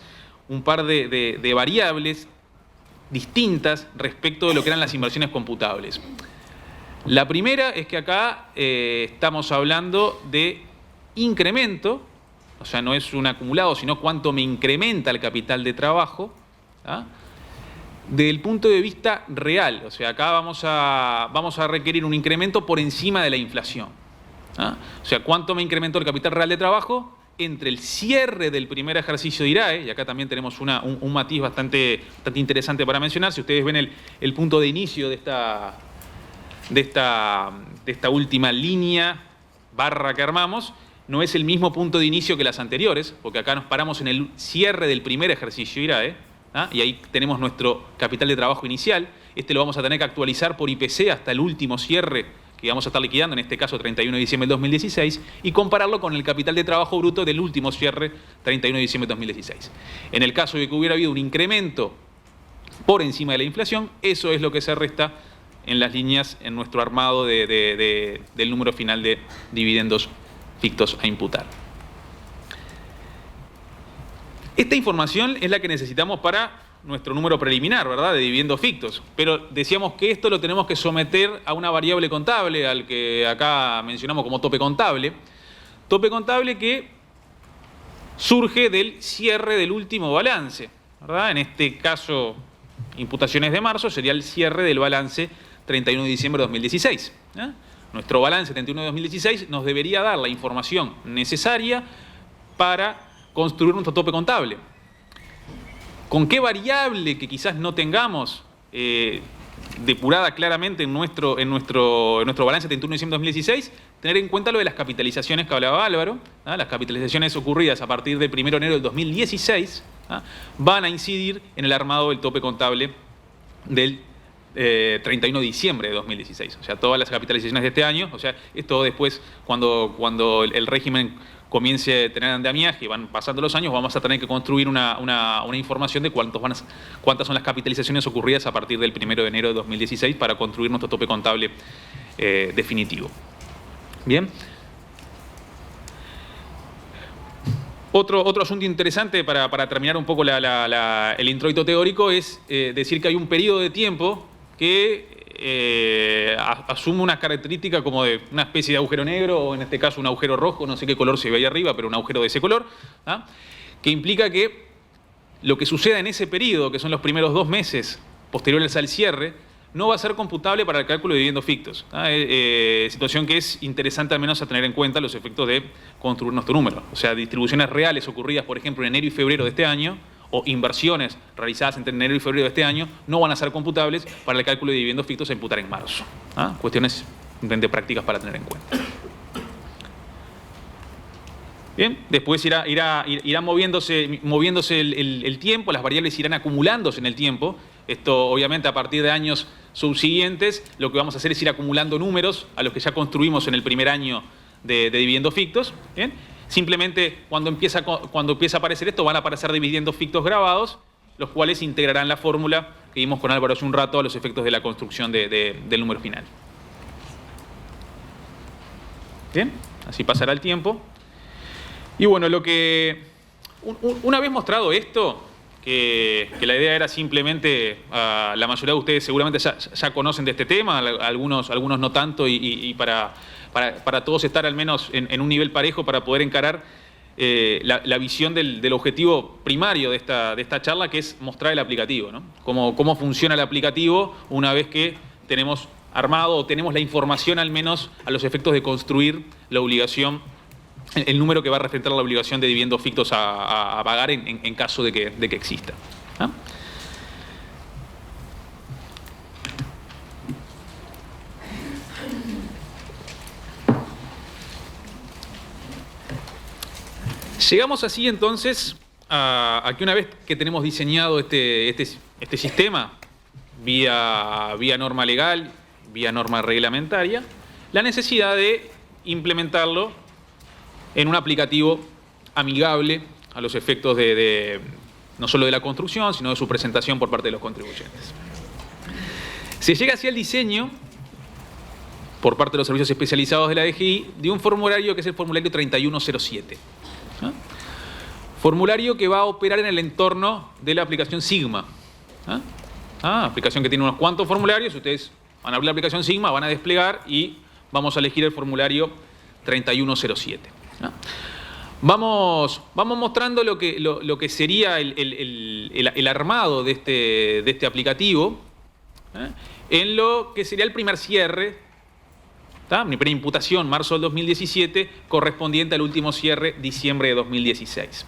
un par de variables distintas respecto de lo que eran las inversiones computables. La primera es que acá estamos hablando de incremento, o sea, no es un acumulado, sino cuánto me incrementa el capital de trabajo, ¿ah? Desde el punto de vista real, o sea, acá vamos a requerir un incremento por encima de la inflación, ¿ah? O sea, cuánto me incrementó el capital real de trabajo entre el cierre del primer ejercicio de IRAE, y acá también tenemos un matiz bastante interesante para mencionar. Si ustedes ven el punto de inicio de esta última línea barra que armamos, no es el mismo punto de inicio que las anteriores, porque acá nos paramos en el cierre del primer ejercicio IRAE, ¿ah? Y ahí tenemos nuestro capital de trabajo inicial. Este lo vamos a tener que actualizar por IPC hasta el último cierre que vamos a estar liquidando, en este caso 31 de diciembre del 2016, y compararlo con el capital de trabajo bruto del último cierre 31 de diciembre del 2016. En el caso de que hubiera habido un incremento por encima de la inflación, eso es lo que se resta en las líneas en nuestro armado del número final de dividendos fictos a imputar. Esta información es la que necesitamos para nuestro número preliminar, ¿verdad?, de dividendos fictos. Pero decíamos que esto lo tenemos que someter a una variable contable, al que acá mencionamos como tope contable. Tope contable que surge del cierre del último balance, ¿verdad? En este caso, imputaciones de marzo, sería el cierre del balance 31 de diciembre de 2016. ¿Eh? Nuestro balance 31 de 2016 nos debería dar la información necesaria para construir nuestro tope contable. ¿Con qué variable que quizás no tengamos depurada claramente en nuestro balance 31 de diciembre de 2016? Tener en cuenta lo de las capitalizaciones que hablaba Álvaro, ¿ah? Las capitalizaciones ocurridas a partir del 1 de enero del 2016, ¿ah? Van a incidir en el armado del tope contable del 31 de diciembre de 2016. O sea, todas las capitalizaciones de este año, o sea, esto después, cuando el régimen comience a tener andamiaje y van pasando los años, vamos a tener que construir una información de cuántas son las capitalizaciones ocurridas a partir del 1 de enero de 2016 para construir nuestro tope contable definitivo. Bien. Otro asunto interesante para terminar un poco el introito teórico es decir que hay un periodo de tiempo que asume una característica como de una especie de agujero negro, o en este caso un agujero rojo, no sé qué color se ve ahí arriba, pero un agujero de ese color, ¿ah? Que implica que lo que suceda en ese periodo, que son los primeros 2 meses posteriores al cierre, no va a ser computable para el cálculo de dividendos fictos, ¿ah? Situación que es interesante al menos a tener en cuenta los efectos de construir nuestro número. O sea, distribuciones reales ocurridas, por ejemplo, en enero y febrero de este año, o inversiones realizadas entre enero y febrero de este año, no van a ser computables para el cálculo de dividendos fictos a imputar en marzo. ¿Ah? Cuestiones de prácticas para tener en cuenta. Bien, después irá moviéndose el tiempo, las variables irán acumulándose en el tiempo. Esto, obviamente, a partir de años subsiguientes, lo que vamos a hacer es ir acumulando números a los que ya construimos en el primer año de dividendos fictos. ¿Bien? Simplemente cuando empieza a aparecer esto, van a aparecer dividendos fictos grabados, los cuales integrarán la fórmula que vimos con Álvaro hace un rato a los efectos de la construcción del número final. Bien, así pasará el tiempo. Y bueno, una vez mostrado esto, que la idea era simplemente, la mayoría de ustedes seguramente ya conocen de este tema, algunos no tanto, y para todos estar al menos en un nivel parejo para poder encarar la visión del objetivo primario de esta charla, que es mostrar el aplicativo, ¿no? Cómo funciona el aplicativo una vez que tenemos armado o tenemos la información al menos a los efectos de construir la obligación, el número que va a representar la obligación de dividendos fictos a pagar en caso de que exista. ¿Ah? Llegamos así entonces a que una vez que tenemos diseñado este sistema vía norma legal, vía norma reglamentaria, la necesidad de implementarlo en un aplicativo amigable a los efectos no solo de la construcción, sino de su presentación por parte de los contribuyentes. Se llega hacia el diseño, por parte de los servicios especializados de la DGI, de un formulario que es el formulario 3107. ¿Ah? Formulario que va a operar en el entorno de la aplicación Sigma. Aplicación que tiene unos cuantos formularios. Ustedes van a abrir la aplicación Sigma, van a desplegar y vamos a elegir el formulario 3107. Vamos mostrando lo que sería el armado de este aplicativo en lo que sería el primer cierre, mi primera imputación, marzo del 2017, correspondiente al último cierre, diciembre de 2016.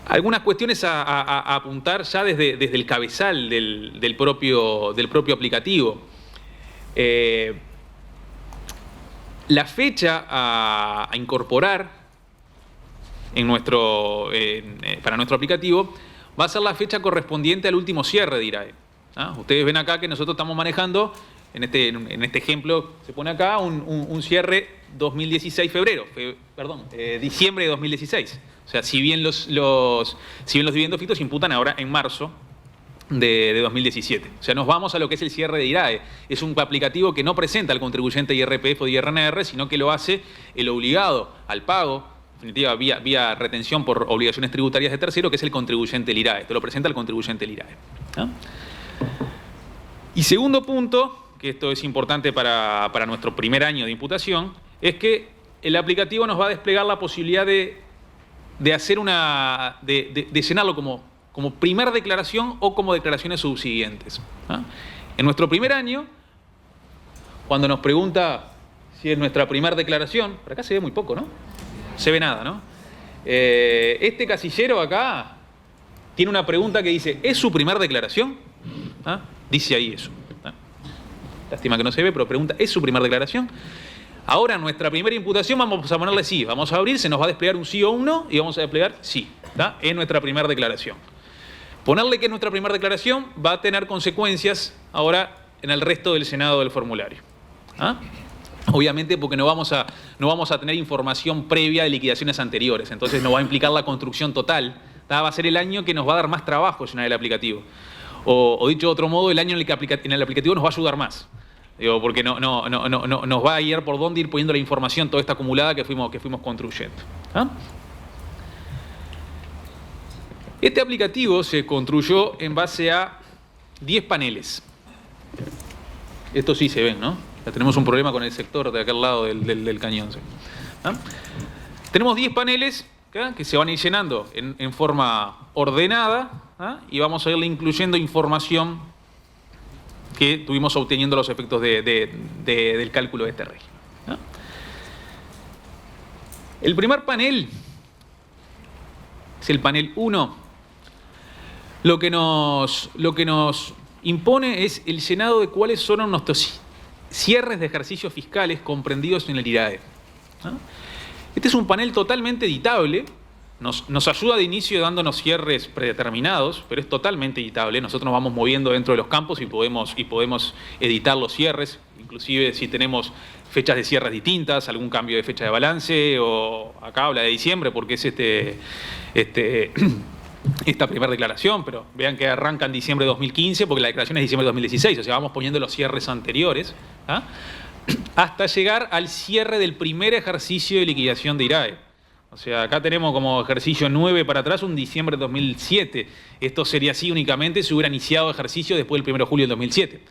Algunas cuestiones a apuntar ya desde el cabezal del propio aplicativo. La fecha a incorporar para nuestro aplicativo va a ser la fecha correspondiente al último cierre de IRAE. Ustedes ven acá que nosotros estamos manejando, en este ejemplo se pone acá, un cierre 2016 diciembre de 2016. O sea, si bien los dividendos fictos se imputan ahora en marzo de 2017. O sea, nos vamos a lo que es el cierre de IRAE. Es un aplicativo que no presenta al contribuyente IRPF o IRNR, sino que lo hace el obligado al pago, en definitiva, vía retención por obligaciones tributarias de tercero, que es el contribuyente del IRAE. Esto lo presenta el contribuyente del IRAE. Y segundo punto, que esto es importante para nuestro primer año de imputación, es que el aplicativo nos va a desplegar la posibilidad de llenarlo como primer declaración o como declaraciones subsiguientes. En nuestro primer año, cuando nos pregunta si es nuestra primera declaración, por acá se ve muy poco, ¿no? Se ve nada, ¿no? Este casillero acá tiene una pregunta que dice, ¿es su primera declaración? Dice ahí eso. Lástima que no se ve, pero pregunta, ¿es su primera declaración? Ahora, en nuestra primera imputación vamos a ponerle sí. Vamos a abrir, se nos va a desplegar un sí o un no y vamos a desplegar sí. Es nuestra primera declaración. Ponerle que es nuestra primera declaración va a tener consecuencias ahora en el resto del llenado del formulario. Obviamente porque no vamos a tener información previa de liquidaciones anteriores. Entonces nos va a implicar la construcción total. Va a ser el año que nos va a dar más trabajo llenar el aplicativo. O dicho de otro modo, el año en el aplicativo nos va a ayudar más. Porque nos va a guiar por dónde ir poniendo la información, toda esta acumulada que fuimos construyendo. Este aplicativo se construyó en base a 10 paneles. Esto sí se ven, ¿no? Ya tenemos un problema con el sector de aquel lado del cañón. ¿Sí? Tenemos 10 paneles que se van a ir llenando en forma ordenada y vamos a irle incluyendo información que tuvimos obteniendo los efectos del cálculo de este régimen. El primer panel es el panel 1. Lo que nos impone es el llenado de cuáles son nuestros cierres de ejercicios fiscales comprendidos en el IRAE. Este es un panel totalmente editable. Nos ayuda de inicio dándonos cierres predeterminados, pero es totalmente editable. Nosotros nos vamos moviendo dentro de los campos y podemos editar los cierres, inclusive si tenemos fechas de cierres distintas, algún cambio de fecha de balance, o acá habla de diciembre porque es esta primera declaración, pero vean que arranca en diciembre de 2015 porque la declaración es diciembre de 2016, o sea, vamos poniendo los cierres anteriores hasta llegar al cierre del primer ejercicio de liquidación de IRAE. O sea, acá tenemos como ejercicio 9 para atrás un diciembre de 2007. Esto sería así únicamente si hubiera iniciado ejercicio después del 1 de julio del 2007.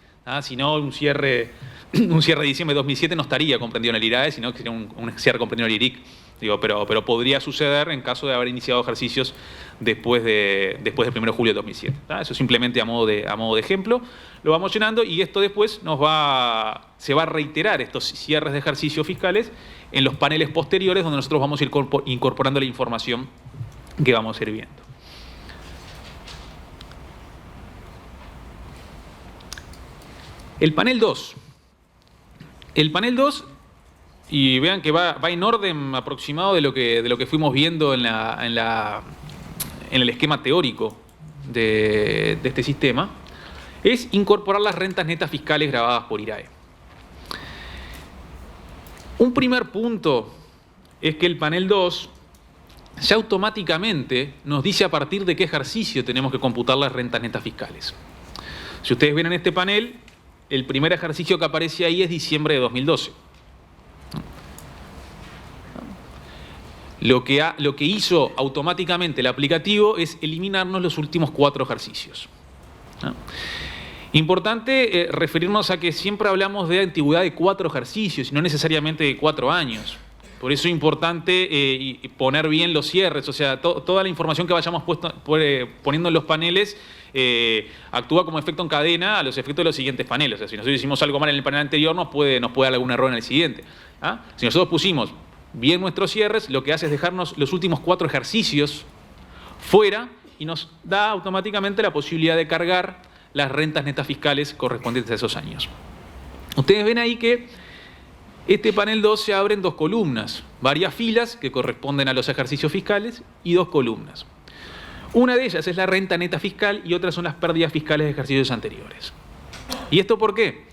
Si no, un cierre de diciembre de 2007 no estaría comprendido en el IRAE, sino que sería un cierre comprendido en el IRIC. Pero podría suceder en caso de haber iniciado ejercicios después del 1 de julio de 2007. Eso simplemente a modo de ejemplo. Lo vamos llenando y esto después se va a reiterar estos cierres de ejercicios fiscales en los paneles posteriores donde nosotros vamos a ir incorporando la información que vamos a ir viendo. El panel 2. El panel 2 y vean que va en orden aproximado de lo que fuimos viendo en el esquema teórico de este sistema, es incorporar las rentas netas fiscales grabadas por IRAE. Un primer punto es que el panel 2 ya automáticamente nos dice a partir de qué ejercicio tenemos que computar las rentas netas fiscales. Si ustedes ven en este panel, el primer ejercicio que aparece ahí es diciembre de 2012. Lo que hizo automáticamente el aplicativo es eliminarnos los últimos 4 ejercicios. Importante referirnos a que siempre hablamos de antigüedad de 4 ejercicios y no necesariamente de 4 años. Por eso es importante poner bien los cierres, o sea, toda la información que vayamos poniendo en los paneles actúa como efecto en cadena a los efectos de los siguientes paneles. O sea, si nosotros hicimos algo mal en el panel anterior, nos puede dar algún error en el siguiente. Si nosotros pusimos bien nuestros cierres, lo que hace es dejarnos los últimos 4 ejercicios fuera y nos da automáticamente la posibilidad de cargar las rentas netas fiscales correspondientes a esos años. Ustedes ven ahí que este panel 2 se abre en 2 columnas, varias filas que corresponden a los ejercicios fiscales y 2 columnas. Una de ellas es la renta neta fiscal y otras son las pérdidas fiscales de ejercicios anteriores. ¿Y esto por qué?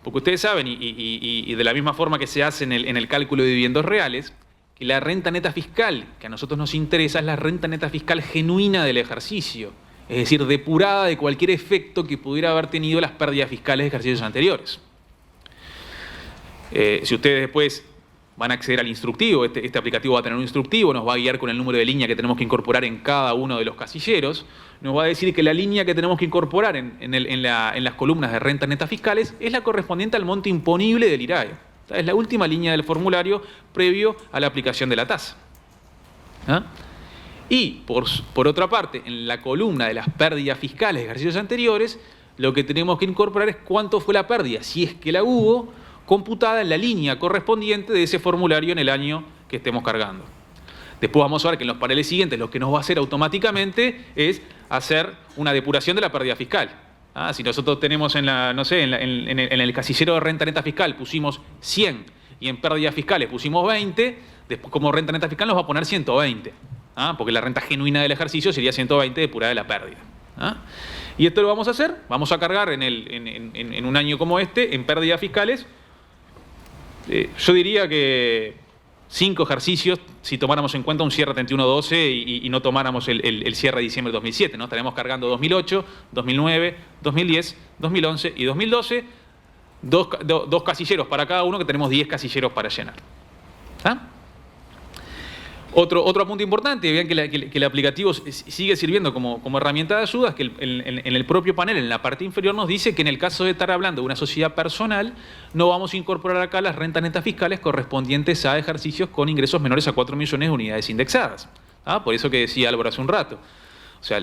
Porque ustedes saben, y de la misma forma que se hace en el cálculo de dividendos reales, que la renta neta fiscal que a nosotros nos interesa es la renta neta fiscal genuina del ejercicio, es decir, depurada de cualquier efecto que pudiera haber tenido las pérdidas fiscales de ejercicios anteriores. Si ustedes después van a acceder al instructivo, este aplicativo va a tener un instructivo, nos va a guiar con el número de línea que tenemos que incorporar en cada uno de los casilleros, nos va a decir que la línea que tenemos que incorporar en las columnas de rentas netas fiscales es la correspondiente al monto imponible del IRAE. Es la última línea del formulario previo a la aplicación de la tasa. Y, por otra parte, en la columna de las pérdidas fiscales de ejercicios anteriores, lo que tenemos que incorporar es cuánto fue la pérdida, si es que la hubo, computada en la línea correspondiente de ese formulario en el año que estemos cargando. Después vamos a ver que en los paneles siguientes lo que nos va a hacer automáticamente es hacer una depuración de la pérdida fiscal. Si nosotros tenemos en el casillero de renta neta fiscal pusimos 100 y en pérdidas fiscales pusimos 20, después como renta neta fiscal nos va a poner 120, porque la renta genuina del ejercicio sería 120 depurada de la pérdida. Y esto lo vamos a hacer, vamos a cargar en un año como este, en pérdidas fiscales, yo diría que 5 ejercicios si tomáramos en cuenta un cierre 31-12 y no tomáramos el cierre de diciembre de 2007, ¿no? Estaremos cargando 2008, 2009, 2010, 2011 y 2012, dos casilleros para cada uno, que tenemos 10 casilleros para llenar. Otro punto importante, vean que el aplicativo sigue sirviendo como herramienta de ayuda, es que en el propio panel, en la parte inferior, nos dice que en el caso de estar hablando de una sociedad personal, no vamos a incorporar acá las rentas netas fiscales correspondientes a ejercicios con ingresos menores a 4 millones de unidades indexadas. Por eso que decía Álvaro hace un rato. O sea,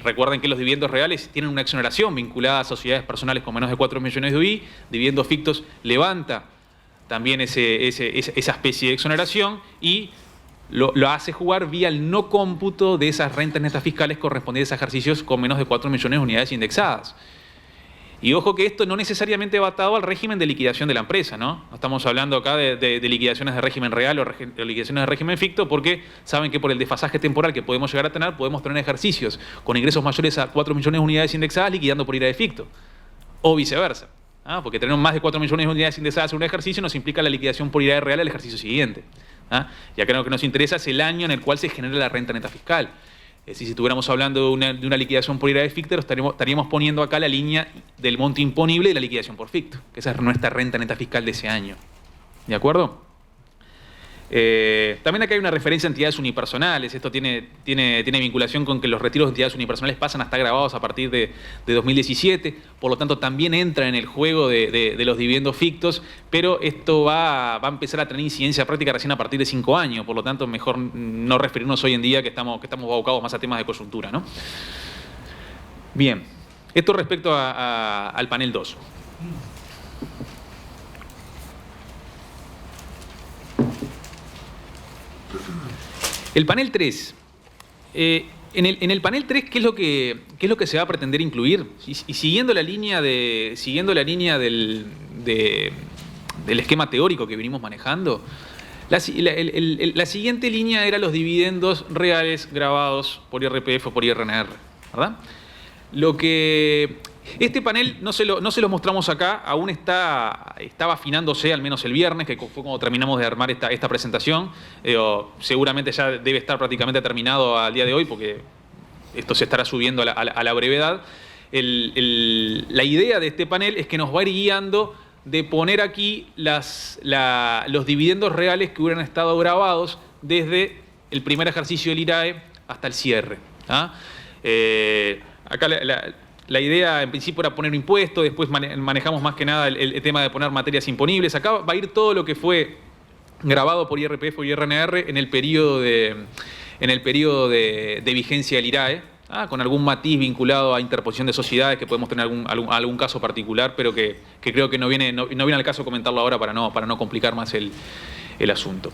recuerden que los dividendos reales tienen una exoneración vinculada a sociedades personales con menos de 4 millones de UI, dividendos fictos levanta también esa especie de exoneración y lo hace jugar vía el no cómputo de esas rentas netas fiscales correspondientes a ejercicios con menos de 4 millones de unidades indexadas. Y ojo que esto no necesariamente va atado al régimen de liquidación de la empresa, ¿no? No estamos hablando acá de liquidaciones de régimen real o de liquidaciones de régimen ficto, porque saben que por el desfasaje temporal que podemos llegar a tener, podemos tener ejercicios con ingresos mayores a 4 millones de unidades indexadas liquidando por IRAE ficto. O viceversa. Porque tener más de 4 millones de unidades indexadas en un ejercicio nos implica la liquidación por IRAE real al ejercicio siguiente. Y acá lo que nos interesa es el año en el cual se genera la renta neta fiscal. Es decir, si estuviéramos hablando de una liquidación por IRAE ficto, estaríamos poniendo acá la línea del monto imponible de la liquidación por ficto, que esa es nuestra renta neta fiscal de ese año. ¿De acuerdo? También acá hay una referencia a entidades unipersonales. Esto tiene vinculación con que los retiros de entidades unipersonales pasan a estar grabados a partir de 2017, por lo tanto también entra en el juego de los dividendos fictos, pero esto va a empezar a tener incidencia práctica recién a partir de 5 años, por lo tanto mejor no referirnos hoy en día que estamos abocados más a temas de coyuntura, ¿no? Bien, esto respecto al panel 2. El panel 3. En el panel 3, ¿qué es lo que se va a pretender incluir? Y siguiendo la línea de del esquema teórico que venimos manejando, la siguiente línea era los dividendos reales grabados por IRPF o por IRNR, ¿verdad? Este panel no se lo mostramos acá, aún estaba afinándose, al menos el viernes, que fue cuando terminamos de armar esta presentación. Seguramente ya debe estar prácticamente terminado al día de hoy, porque esto se estará subiendo a la brevedad. La idea de este panel es que nos va a ir guiando de poner aquí los dividendos reales que hubieran estado grabados desde el primer ejercicio del IRAE hasta el cierre. ¿Ah? Acá la idea en principio era poner un impuesto, después manejamos más que nada el tema de poner materias imponibles. Acá va a ir todo lo que fue grabado por IRPF o IRNR en el periodo de vigencia del IRAE, con algún matiz vinculado a interposición de sociedades, que podemos tener algún caso particular, pero que creo que no viene al caso comentarlo ahora para no complicar más el asunto.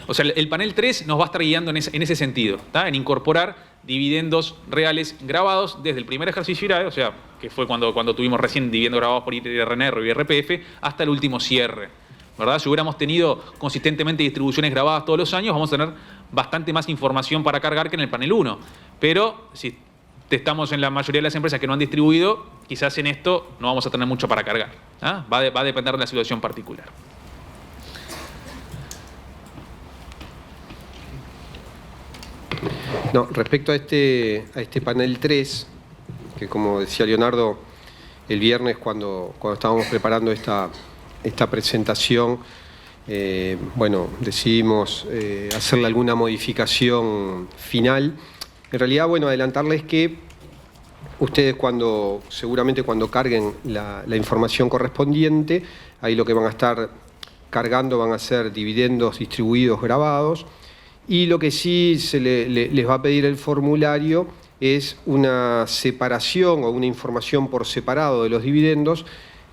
O sea, el panel 3 nos va a estar guiando en ese sentido, en incorporar dividendos reales grabados desde el primer ejercicio IRAE, o sea, que fue cuando tuvimos recién dividendos grabados por IRNR o IRPF, hasta el último cierre, ¿verdad? Si hubiéramos tenido consistentemente distribuciones grabadas todos los años, vamos a tener bastante más información para cargar que en el panel 1. Pero si estamos en la mayoría de las empresas que no han distribuido, quizás en esto no vamos a tener mucho para cargar. Va a depender de la situación particular. No, respecto a este panel 3, que como decía Leonardo, el viernes cuando estábamos preparando esta presentación, decidimos hacerle alguna modificación final. En realidad, adelantarles que ustedes seguramente cuando carguen la información correspondiente, ahí lo que van a estar cargando van a ser dividendos distribuidos grabados, y lo que sí les va a pedir el formulario es una separación o una información por separado de los dividendos,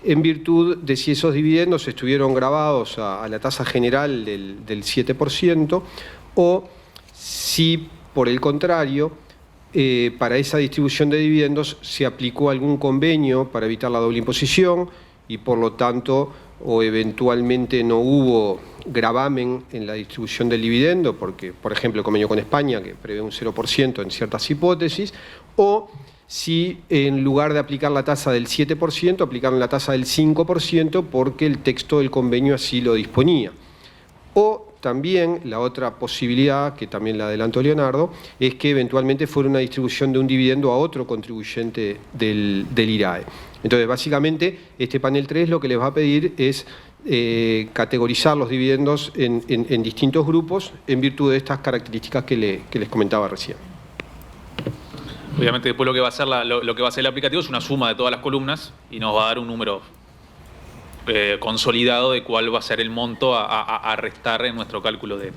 en virtud de si esos dividendos estuvieron grabados a la tasa general del 7%, o si, por el contrario, para esa distribución de dividendos se aplicó algún convenio para evitar la doble imposición y, por lo tanto, o eventualmente no hubo gravamen en la distribución del dividendo, porque, por ejemplo, el convenio con España, que prevé un 0% en ciertas hipótesis, o si en lugar de aplicar la tasa del 7%, aplicaron la tasa del 5% porque el texto del convenio así lo disponía. O también la otra posibilidad, que también la adelantó Leonardo, es que eventualmente fuera una distribución de un dividendo a otro contribuyente del IRAE. Entonces, básicamente, este panel 3 lo que les va a pedir es categorizar los dividendos en distintos grupos en virtud de estas características que les comentaba recién. Obviamente después lo que va a hacer el aplicativo es una suma de todas las columnas y nos va a dar un número consolidado de cuál va a ser el monto a restar en nuestro cálculo de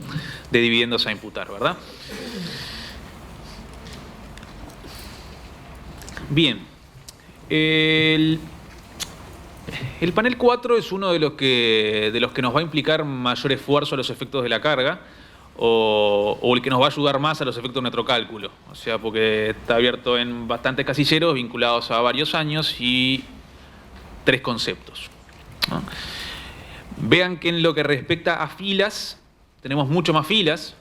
dividendos a imputar, ¿verdad? Bien. El panel 4 es uno de los que nos va a implicar mayor esfuerzo a los efectos de la carga, o el que nos va a ayudar más a los efectos de nuestro cálculo. O sea, porque está abierto en bastantes casilleros vinculados a varios años y 3 conceptos, ¿no? Vean que en lo que respecta a filas, tenemos mucho más filas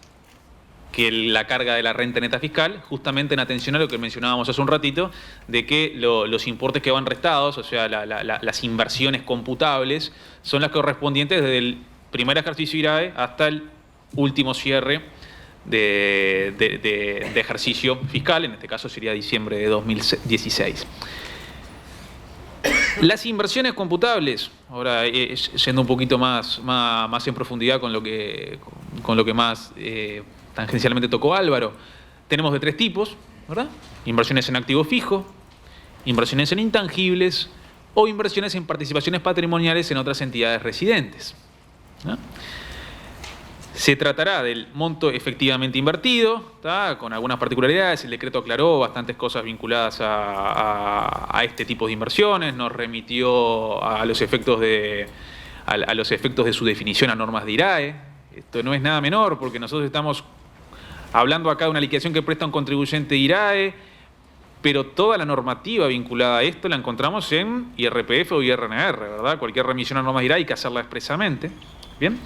que la carga de la renta neta fiscal, justamente en atención a lo que mencionábamos hace un ratito, de que los importes que van restados, o sea, las inversiones computables, son las correspondientes desde el primer ejercicio IRAE hasta el último cierre de ejercicio fiscal, en este caso sería diciembre de 2016. Las inversiones computables, ahora yendo un poquito más en profundidad con lo que más tangencialmente tocó Álvaro, tenemos de 3 tipos, ¿verdad? Inversiones en activo fijo, inversiones en intangibles o inversiones en participaciones patrimoniales en otras entidades residentes, ¿no? Se tratará del monto efectivamente invertido, ¿tá? Con algunas particularidades. El decreto aclaró bastantes cosas vinculadas a este tipo de inversiones, nos remitió a los efectos de su definición a normas de IRAE. Esto no es nada menor porque nosotros estamos hablando acá de una liquidación que presta un contribuyente IRAE, pero toda la normativa vinculada a esto la encontramos en IRPF o IRNR, ¿verdad? Cualquier remisión a normas IRA hay que hacerla expresamente. Bien.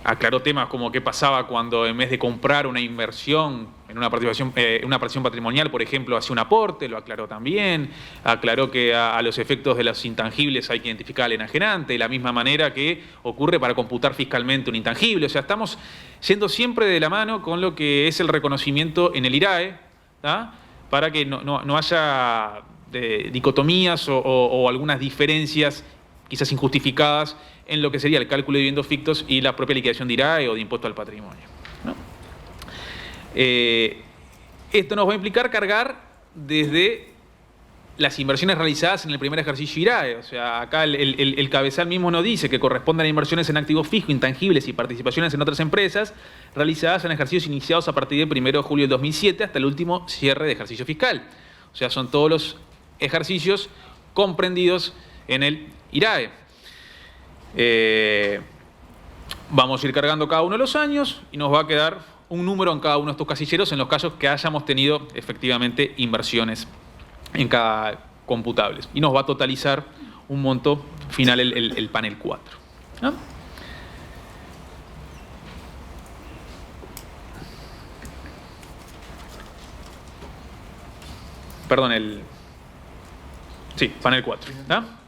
Aclaró temas como qué pasaba cuando en vez de comprar una inversión en una participación patrimonial, por ejemplo, hacía un aporte, lo aclaró también. Aclaró que a los efectos de los intangibles hay que identificar al enajenante, de la misma manera que ocurre para computar fiscalmente un intangible. O sea, estamos yendo siempre de la mano con lo que es el reconocimiento en el IRAE, ¿tá? Para que no haya dicotomías o algunas diferencias quizás injustificadas en lo que sería el cálculo de dividendos fictos y la propia liquidación de IRAE o de impuesto al patrimonio, ¿no? Esto nos va a implicar cargar desde las inversiones realizadas en el primer ejercicio IRAE. O sea, acá el cabezal mismo nos dice que corresponden a inversiones en activos fijos, intangibles y participaciones en otras empresas realizadas en ejercicios iniciados a partir del 1 de julio del 2007 hasta el último cierre de ejercicio fiscal. O sea, son todos los ejercicios comprendidos en el IRAE. Vamos a ir cargando cada uno de los años y nos va a quedar un número en cada uno de estos casilleros en los casos que hayamos tenido efectivamente inversiones en cada computable. Y nos va a totalizar un monto final el panel 4. ¿No? Perdón, sí, panel 4. ¿No?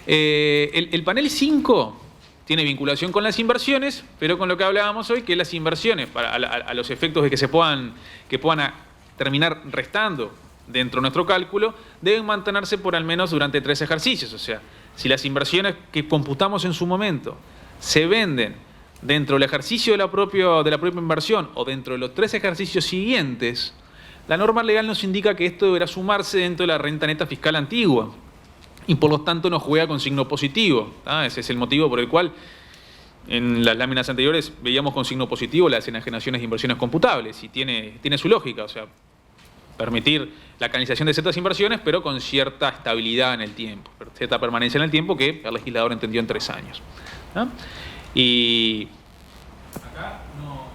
El panel 5 tiene vinculación con las inversiones, pero con lo que hablábamos hoy, que las inversiones, a los efectos de que puedan terminar restando dentro de nuestro cálculo, deben mantenerse por al menos durante 3 ejercicios. O sea, si las inversiones que computamos en su momento se venden dentro del ejercicio de la propia inversión o dentro de los 3 ejercicios siguientes, la norma legal nos indica que esto deberá sumarse dentro de la renta neta fiscal antigua. Y por lo tanto nos juega con signo positivo. Ese es el motivo por el cual en las láminas anteriores veíamos con signo positivo las enajenaciones de inversiones computables. Y tiene su lógica, o sea, permitir la canalización de ciertas inversiones, pero con cierta estabilidad en el tiempo, cierta permanencia en el tiempo que el legislador entendió en 3 años. Y acá no...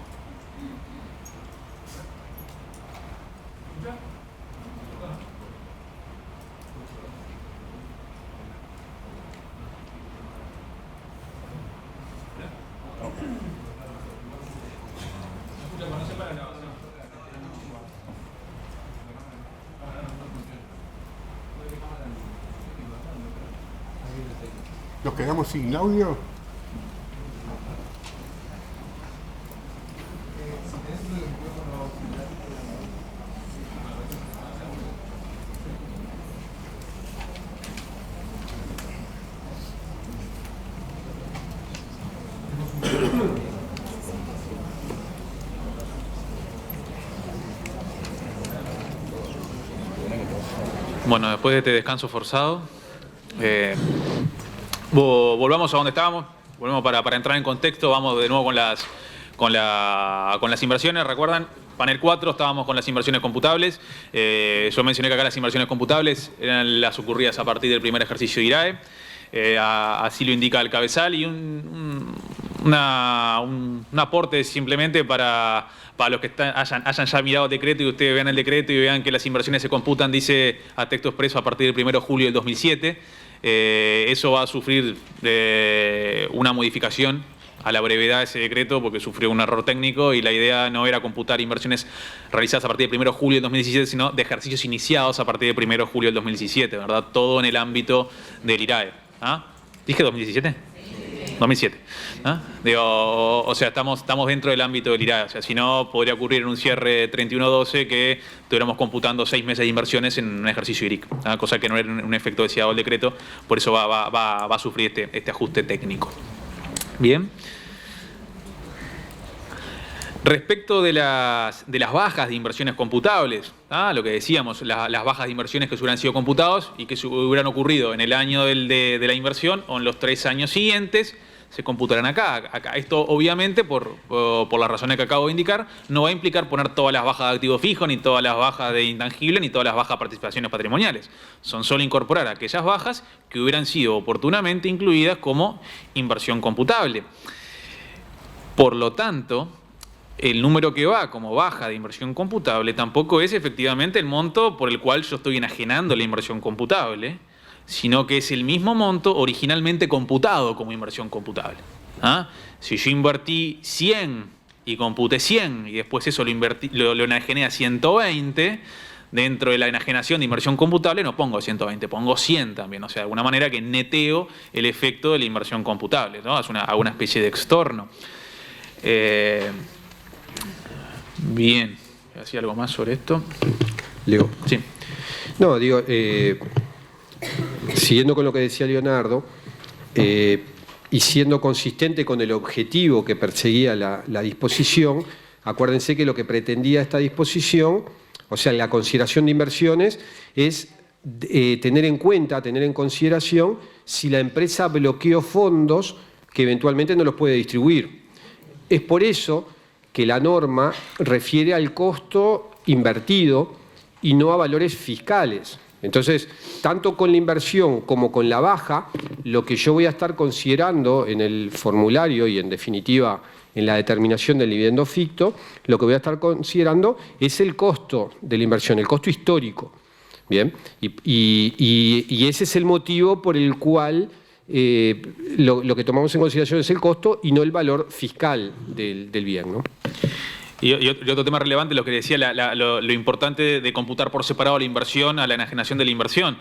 ¿Nos quedamos sin audio? Bueno, después de este descanso forzado, volvamos a donde estábamos, volvemos para entrar en contexto, vamos de nuevo con las inversiones. ¿Recuerdan? Panel 4, estábamos con las inversiones computables. Yo mencioné que acá las inversiones computables eran las ocurridas a partir del primer ejercicio de IRAE. Así lo indica el cabezal, y un aporte simplemente para los que hayan ya mirado el decreto y ustedes vean el decreto y vean que las inversiones se computan, dice a texto expreso, a partir del 1 de julio del 2007. Eso va a sufrir una modificación a la brevedad de ese decreto porque sufrió un error técnico y la idea no era computar inversiones realizadas a partir del 1 de julio del 2017, sino de ejercicios iniciados a partir del 1 de julio del 2017, ¿verdad? Todo en el ámbito del IRAE. ¿Ah? ¿Dije 2017? 2007. ¿Ah? O sea, estamos dentro del ámbito del IRAE. O sea, si no, podría ocurrir en un cierre 31-12 que estuviéramos computando 6 meses de inversiones en un ejercicio IRIC, ¿ah? Cosa que no era un efecto deseado del decreto, por eso va a sufrir este ajuste técnico. Bien. Respecto de las bajas de inversiones computables, lo que decíamos, las bajas de inversiones que hubieran sido computados y que hubieran ocurrido en el año de la inversión o en los 3 años siguientes, se computarán acá. Esto, obviamente, por las razones que acabo de indicar, no va a implicar poner todas las bajas de activo fijo, ni todas las bajas de intangible, ni todas las bajas de participaciones patrimoniales. Son solo incorporar aquellas bajas que hubieran sido oportunamente incluidas como inversión computable. Por lo tanto, el número que va como baja de inversión computable tampoco es efectivamente el monto por el cual yo estoy enajenando la inversión computable, sino que es el mismo monto originalmente computado como inversión computable. ¿Ah? Si yo invertí 100 y computé 100 y después eso lo enajené a 120, dentro de la enajenación de inversión computable no pongo 120, pongo 100 también. O sea, de alguna manera que neteo el efecto de la inversión computable, ¿no? Es una especie de extorno. Bien. ¿Hacía algo más sobre esto? Leo. Sí. No, digo, siguiendo con lo que decía Leonardo, y siendo consistente con el objetivo que perseguía la disposición, acuérdense que lo que pretendía esta disposición, o sea, la consideración de inversiones, es tener en cuenta, tener en consideración si la empresa bloqueó fondos que eventualmente no los puede distribuir. Es por eso que la norma refiere al costo invertido y no a valores fiscales. Entonces, tanto con la inversión como con la baja, lo que yo voy a estar considerando en el formulario y en definitiva en la determinación del dividendo ficto, lo que voy a estar considerando es el costo de la inversión, el costo histórico. Bien, y ese es el motivo por el cual lo que tomamos en consideración es el costo y no el valor fiscal del bien, ¿no? Y otro tema relevante, lo que decía, lo importante de computar por separado la inversión a la enajenación de la inversión.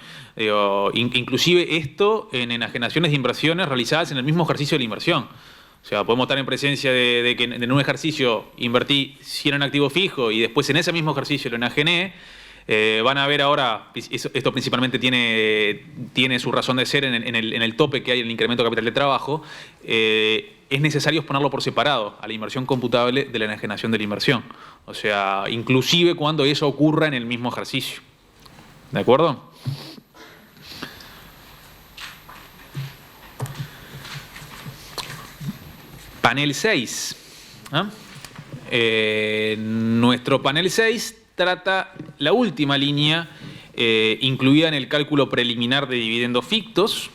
Inclusive esto en enajenaciones de inversiones realizadas en el mismo ejercicio de la inversión. O sea, podemos estar en presencia de que en un ejercicio invertí 100 en activo fijo y después en ese mismo ejercicio lo enajené. Van a ver ahora, esto principalmente tiene su razón de ser en el tope que hay en el incremento de capital de trabajo. Es necesario ponerlo por separado a la inversión computable de la enajenación de la inversión. O sea, inclusive cuando eso ocurra en el mismo ejercicio. ¿De acuerdo? Panel 6. Nuestro panel 6 trata la última línea incluida en el cálculo preliminar de dividendos fictos,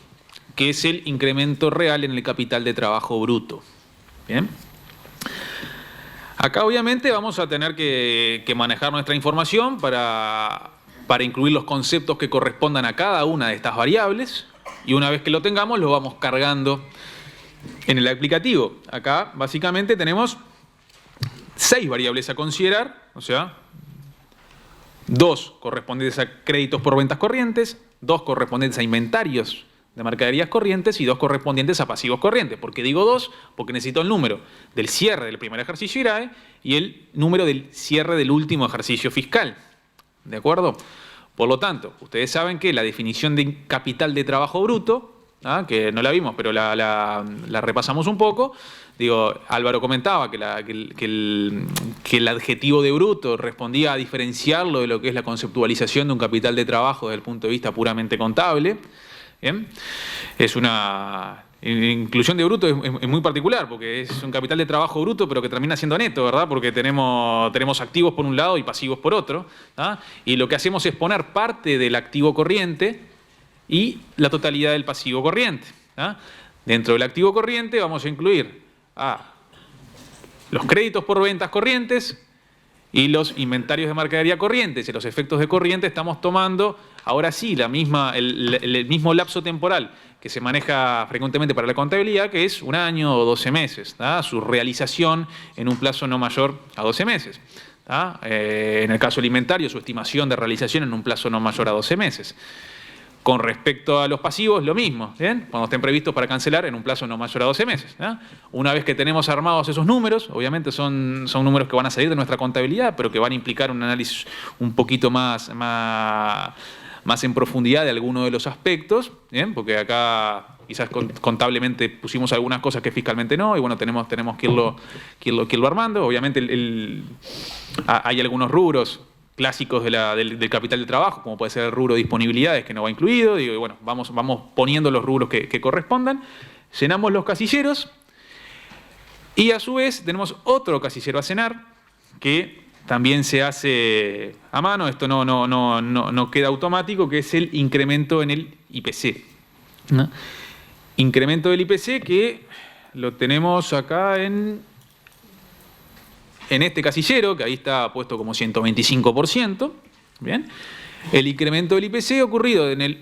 que es el incremento real en el capital de trabajo bruto. Bien. Acá obviamente vamos a tener que manejar nuestra información para incluir los conceptos que correspondan a cada una de estas variables, y una vez que lo tengamos lo vamos cargando en el aplicativo. Acá básicamente tenemos 6 variables a considerar, o sea, 2 correspondientes a créditos por ventas corrientes, 2 correspondientes a inventarios de mercaderías corrientes y 2 correspondientes a pasivos corrientes. ¿Por qué digo 2? Porque necesito el número del cierre del primer ejercicio IRAE y el número del cierre del último ejercicio fiscal. ¿De acuerdo? Por lo tanto, ustedes saben que la definición de capital de trabajo bruto, que no la vimos, pero la repasamos un poco. Digo, Álvaro comentaba que el adjetivo de bruto respondía a diferenciarlo de lo que es la conceptualización de un capital de trabajo desde el punto de vista puramente contable. ¿Bien? Es una inclusión de bruto, es muy particular, porque es un capital de trabajo bruto, pero que termina siendo neto, ¿verdad? Porque tenemos activos por un lado y pasivos por otro. Y lo que hacemos es poner parte del activo corriente y la totalidad del pasivo corriente. Dentro del activo corriente vamos a incluir los créditos por ventas corrientes y los inventarios de mercadería corrientes. Y los efectos de corriente estamos tomando, ahora sí, el mismo lapso temporal que se maneja frecuentemente para la contabilidad, que es 1 año o 12 meses. Su realización en un plazo no mayor a 12 meses. En el caso del inventario, su estimación de realización en un plazo no mayor a 12 meses. Con respecto a los pasivos, lo mismo, ¿bien? Cuando estén previstos para cancelar en un plazo no mayor a 12 meses. Una vez que tenemos armados esos números, obviamente son números que van a salir de nuestra contabilidad, pero que van a implicar un análisis un poquito más en profundidad de alguno de los aspectos, ¿bien? Porque acá quizás contablemente pusimos algunas cosas que fiscalmente no, y bueno, tenemos que irlo armando. Obviamente hay algunos rubros clásicos del capital de trabajo, como puede ser el rubro de disponibilidades, que no va incluido. Digo, y bueno, vamos poniendo los rubros que correspondan, llenamos los casilleros y a su vez tenemos otro casillero a llenar que también se hace a mano. Esto no queda automático, que es el incremento en el IPC. Incremento del IPC que lo tenemos acá en en este casillero, que ahí está puesto como 125%, ¿bien? El incremento del IPC ocurrido desde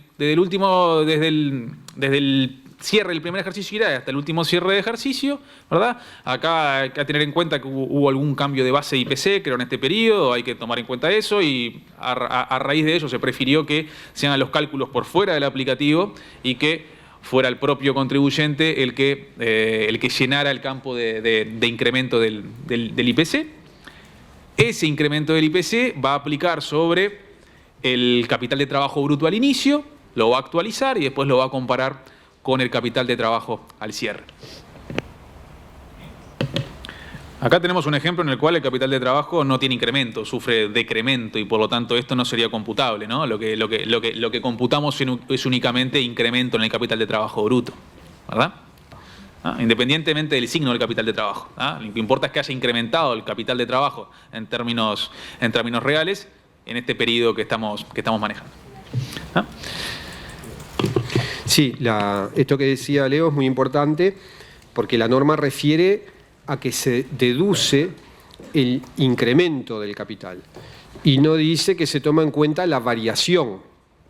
el cierre del primer ejercicio IRAE hasta el último cierre de ejercicio, ¿verdad? Acá hay que tener en cuenta que hubo algún cambio de base de IPC, creo, en este periodo, hay que tomar en cuenta eso, y a raíz de ello se prefirió que se hagan los cálculos por fuera del aplicativo y que fuera el propio contribuyente el que llenara el campo de incremento del IPC. Ese incremento del IPC va a aplicar sobre el capital de trabajo bruto al inicio, lo va a actualizar y después lo va a comparar con el capital de trabajo al cierre. Acá tenemos un ejemplo en el cual el capital de trabajo no tiene incremento, sufre decremento y por lo tanto esto no sería computable, ¿no? Lo que computamos es únicamente incremento en el capital de trabajo bruto, ¿verdad? Independientemente del signo del capital de trabajo. Lo que importa es que haya incrementado el capital de trabajo en términos reales en este periodo que estamos manejando. Sí, esto que decía Leo es muy importante porque la norma refiere a que se deduce el incremento del capital y no dice que se toma en cuenta la variación,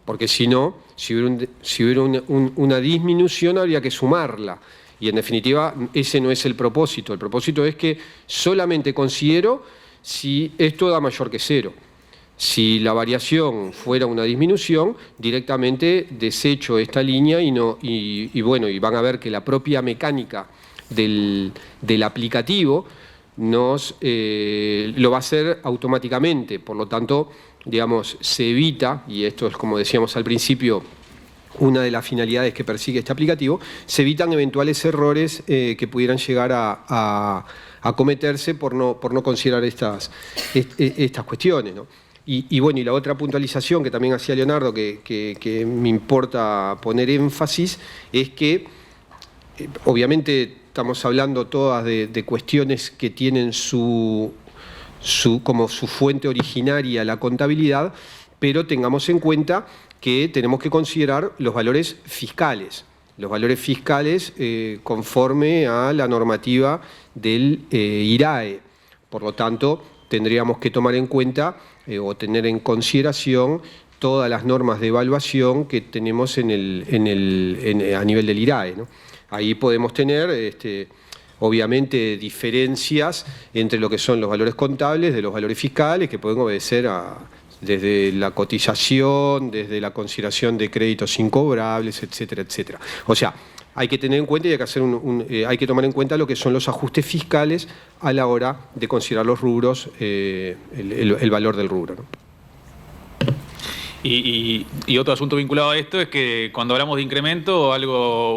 porque si no, si hubiera una disminución habría que sumarla y en definitiva ese no es el propósito. El propósito es que solamente considero si esto da mayor que cero. Si la variación fuera una disminución, directamente desecho esta línea y van a ver que la propia mecánica del aplicativo lo va a hacer automáticamente. Por lo tanto, digamos, se evita, y esto es como decíamos al principio, una de las finalidades que persigue este aplicativo, se evitan eventuales errores que pudieran llegar a cometerse por no considerar estas cuestiones, ¿no? Y la otra puntualización que también hacía Leonardo, que me importa poner énfasis, es que obviamente estamos hablando todas de cuestiones que tienen como su fuente originaria la contabilidad, pero tengamos en cuenta que tenemos que considerar los valores fiscales. Los valores fiscales conforme a la normativa del IRAE. Por lo tanto, tendríamos que tomar en cuenta o tener en consideración todas las normas de evaluación que tenemos a nivel del IRAE, ¿no? Ahí podemos tener, obviamente, diferencias entre lo que son los valores contables de los valores fiscales, que pueden obedecer desde la cotización, desde la consideración de créditos incobrables, etcétera, etcétera. O sea, hay que tener en cuenta y hay que hacer hay que tomar en cuenta lo que son los ajustes fiscales a la hora de considerar los rubros, el valor del rubro, ¿no? Y otro asunto vinculado a esto es que cuando hablamos de incremento,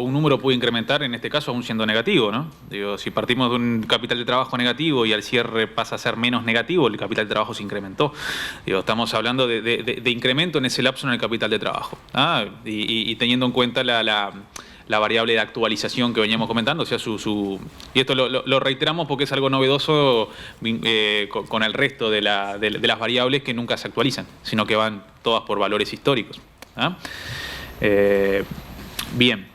un número puede incrementar, en este caso, aún siendo negativo, ¿no? Digo, si partimos de un capital de trabajo negativo y al cierre pasa a ser menos negativo, el capital de trabajo se incrementó. Digo, estamos hablando de incremento en ese lapso en el capital de trabajo. Y teniendo en cuenta la variable de actualización que veníamos comentando, o sea, y esto lo reiteramos porque es algo novedoso con el resto de las variables que nunca se actualizan, sino que van todas por valores históricos. Bien.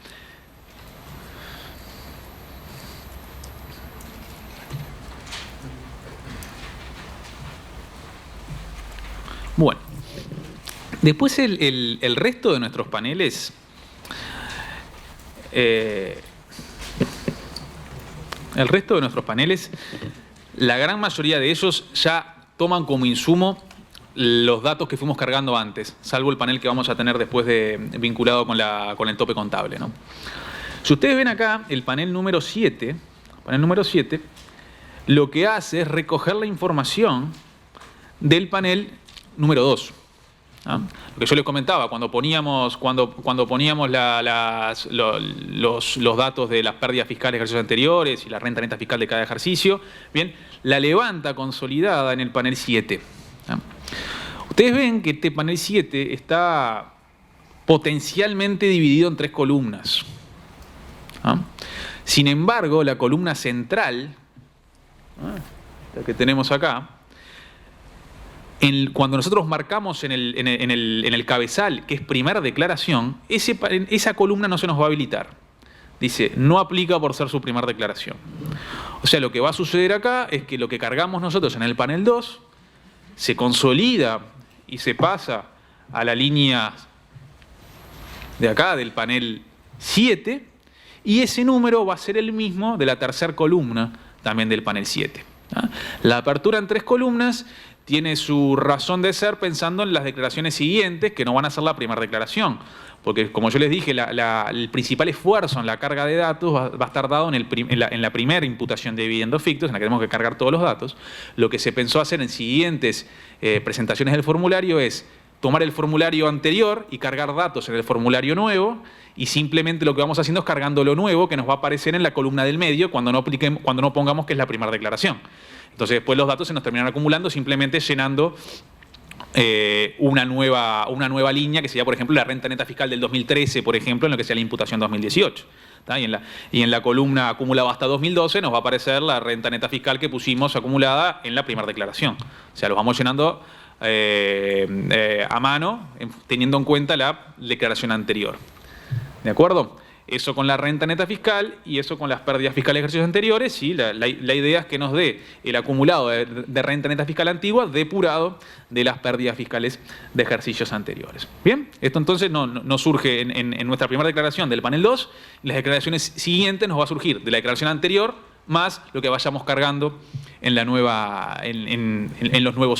Bueno. Después el resto de nuestros paneles... el resto de nuestros paneles, la gran mayoría de ellos ya toman como insumo los datos que fuimos cargando antes, salvo el panel que vamos a tener después vinculado con el tope contable, ¿no? Si ustedes ven acá el panel número 7, lo que hace es recoger la información del panel número 2. Lo que yo les comentaba, cuando poníamos los datos de las pérdidas fiscales de ejercicios anteriores y la renta neta fiscal de cada ejercicio, bien, la levanta consolidada en el panel 7. Ustedes ven que este panel 7 está potencialmente dividido en 3 columnas. Sin embargo, la columna central, la que tenemos acá, cuando nosotros marcamos en el cabezal, que es primera declaración, esa columna no se nos va a habilitar. Dice, no aplica por ser su primera declaración. O sea, lo que va a suceder acá es que lo que cargamos nosotros en el panel 2 se consolida y se pasa a la línea de acá, del panel 7, y ese número va a ser el mismo de la tercera columna también del panel 7. La apertura en 3 columnas tiene su razón de ser pensando en las declaraciones siguientes, que no van a ser la primera declaración. Porque, como yo les dije, el principal esfuerzo en la carga de datos va a estar dado en la primera imputación de dividendos fictos, en la que tenemos que cargar todos los datos. Lo que se pensó hacer en siguientes presentaciones del formulario es tomar el formulario anterior y cargar datos en el formulario nuevo, y simplemente lo que vamos haciendo es cargando lo nuevo que nos va a aparecer en la columna del medio cuando no pongamos que es la primera declaración. Entonces después los datos se nos terminan acumulando simplemente llenando una nueva línea que sería, por ejemplo, la renta neta fiscal del 2013, por ejemplo, en lo que sea la imputación 2018. Y en la columna acumulada hasta 2012 nos va a aparecer la renta neta fiscal que pusimos acumulada en la primera declaración. O sea, los vamos llenando a mano, teniendo en cuenta la declaración anterior. ¿De acuerdo? Eso con la renta neta fiscal y eso con las pérdidas fiscales de ejercicios anteriores. ¿Sí? La idea es que nos dé el acumulado de renta neta fiscal antigua depurado de las pérdidas fiscales de ejercicios anteriores. Bien, esto entonces no surge en nuestra primera declaración del panel 2. Las declaraciones siguientes nos va a surgir de la declaración anterior más lo que vayamos cargando en los nuevos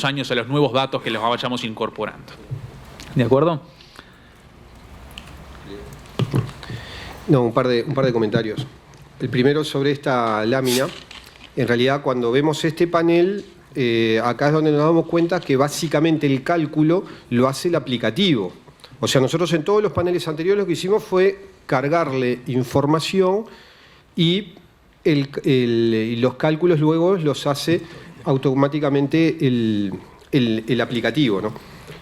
años, en los nuevos datos que los vayamos incorporando. ¿De acuerdo? No, un par de comentarios. El primero sobre esta lámina. En realidad, cuando vemos este panel, acá es donde nos damos cuenta que básicamente el cálculo lo hace el aplicativo. O sea, nosotros en todos los paneles anteriores lo que hicimos fue cargarle información y los cálculos luego los hace automáticamente el aplicativo, ¿no?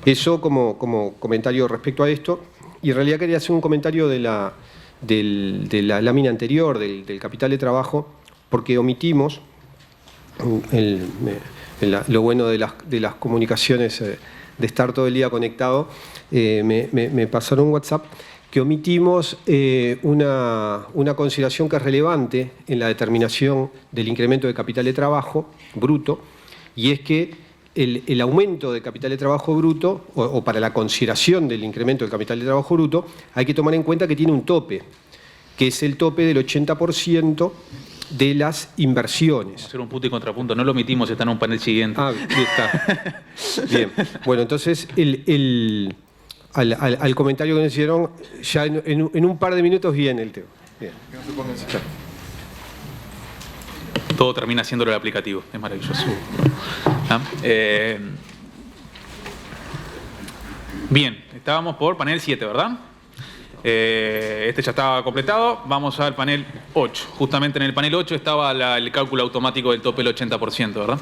Eso como comentario respecto a esto. Y en realidad quería hacer un comentario de la lámina anterior, del capital de trabajo, porque omitimos, lo bueno de las comunicaciones, de estar todo el día conectado, me pasaron un WhatsApp, que omitimos una consideración que es relevante en la determinación del incremento de capital de trabajo bruto, y es que el aumento de capital de trabajo bruto, o para la consideración del incremento del capital de trabajo bruto, hay que tomar en cuenta que tiene un tope, que es el tope del 80% de las inversiones. Vamos a hacer un punto y contrapunto. No lo omitimos, está en un panel siguiente. Ah, está. Bien. Bueno, entonces, al comentario que nos hicieron, ya en un par de minutos viene el tema. Bien. Todo termina siendo el aplicativo. Es maravilloso. Bien, estábamos por panel 7, ¿verdad? Este ya estaba completado. Vamos al panel 8. Justamente en el panel 8 estaba el cálculo automático del tope del 80%, ¿verdad?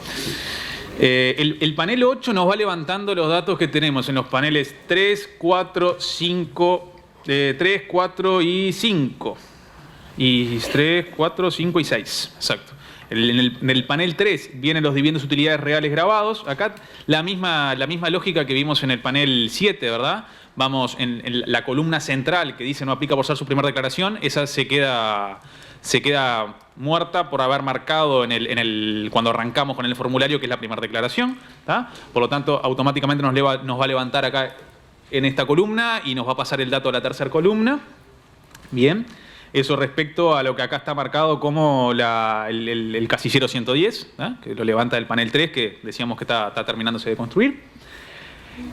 El panel 8 nos va levantando los datos que tenemos en los paneles 3, 4, 5, 3, 4 y 5. Y 3, 4, 5 y 6. Exacto. En el panel 3 vienen los dividendos de utilidades reales grabados. Acá la misma lógica que vimos en el panel 7, ¿verdad? Vamos en la columna central que dice no aplica por ser su primera declaración. Esa se queda muerta por haber marcado cuando arrancamos con el formulario que es la primera declaración. ¿Tá? Por lo tanto, automáticamente nos va a levantar acá en esta columna y nos va a pasar el dato a la tercera columna. Bien. Eso respecto a lo que acá está marcado como el casillero 110, ¿eh? Que lo levanta del panel 3, que decíamos que está terminándose de construir.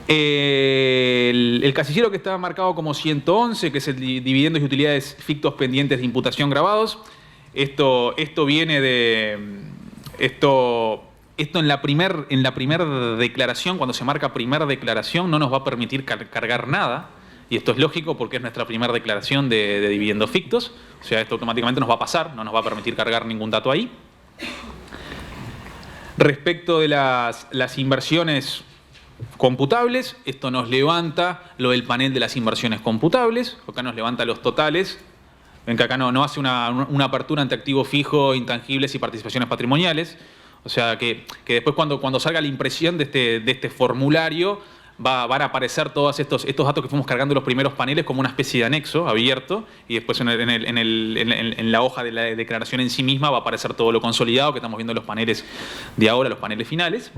El casillero que está marcado como 111, que es el dividendos y utilidades fictos pendientes de imputación grabados. Esto viene de... Esto en la primera declaración, cuando se marca primera declaración, no nos va a permitir cargar nada. Y esto es lógico porque es nuestra primera declaración de dividendos fictos. O sea, esto automáticamente nos va a pasar, no nos va a permitir cargar ningún dato ahí. Respecto de las inversiones computables, esto nos levanta lo del panel de las inversiones computables. Acá nos levanta los totales. Ven que acá no hace una apertura entre activo fijo, intangibles y participaciones patrimoniales. O sea, que después cuando salga la impresión de este formulario, van a aparecer todos estos datos que fuimos cargando en los primeros paneles como una especie de anexo abierto, y después en la hoja de la declaración en sí misma va a aparecer todo lo consolidado que estamos viendo en los paneles de ahora, los paneles finales.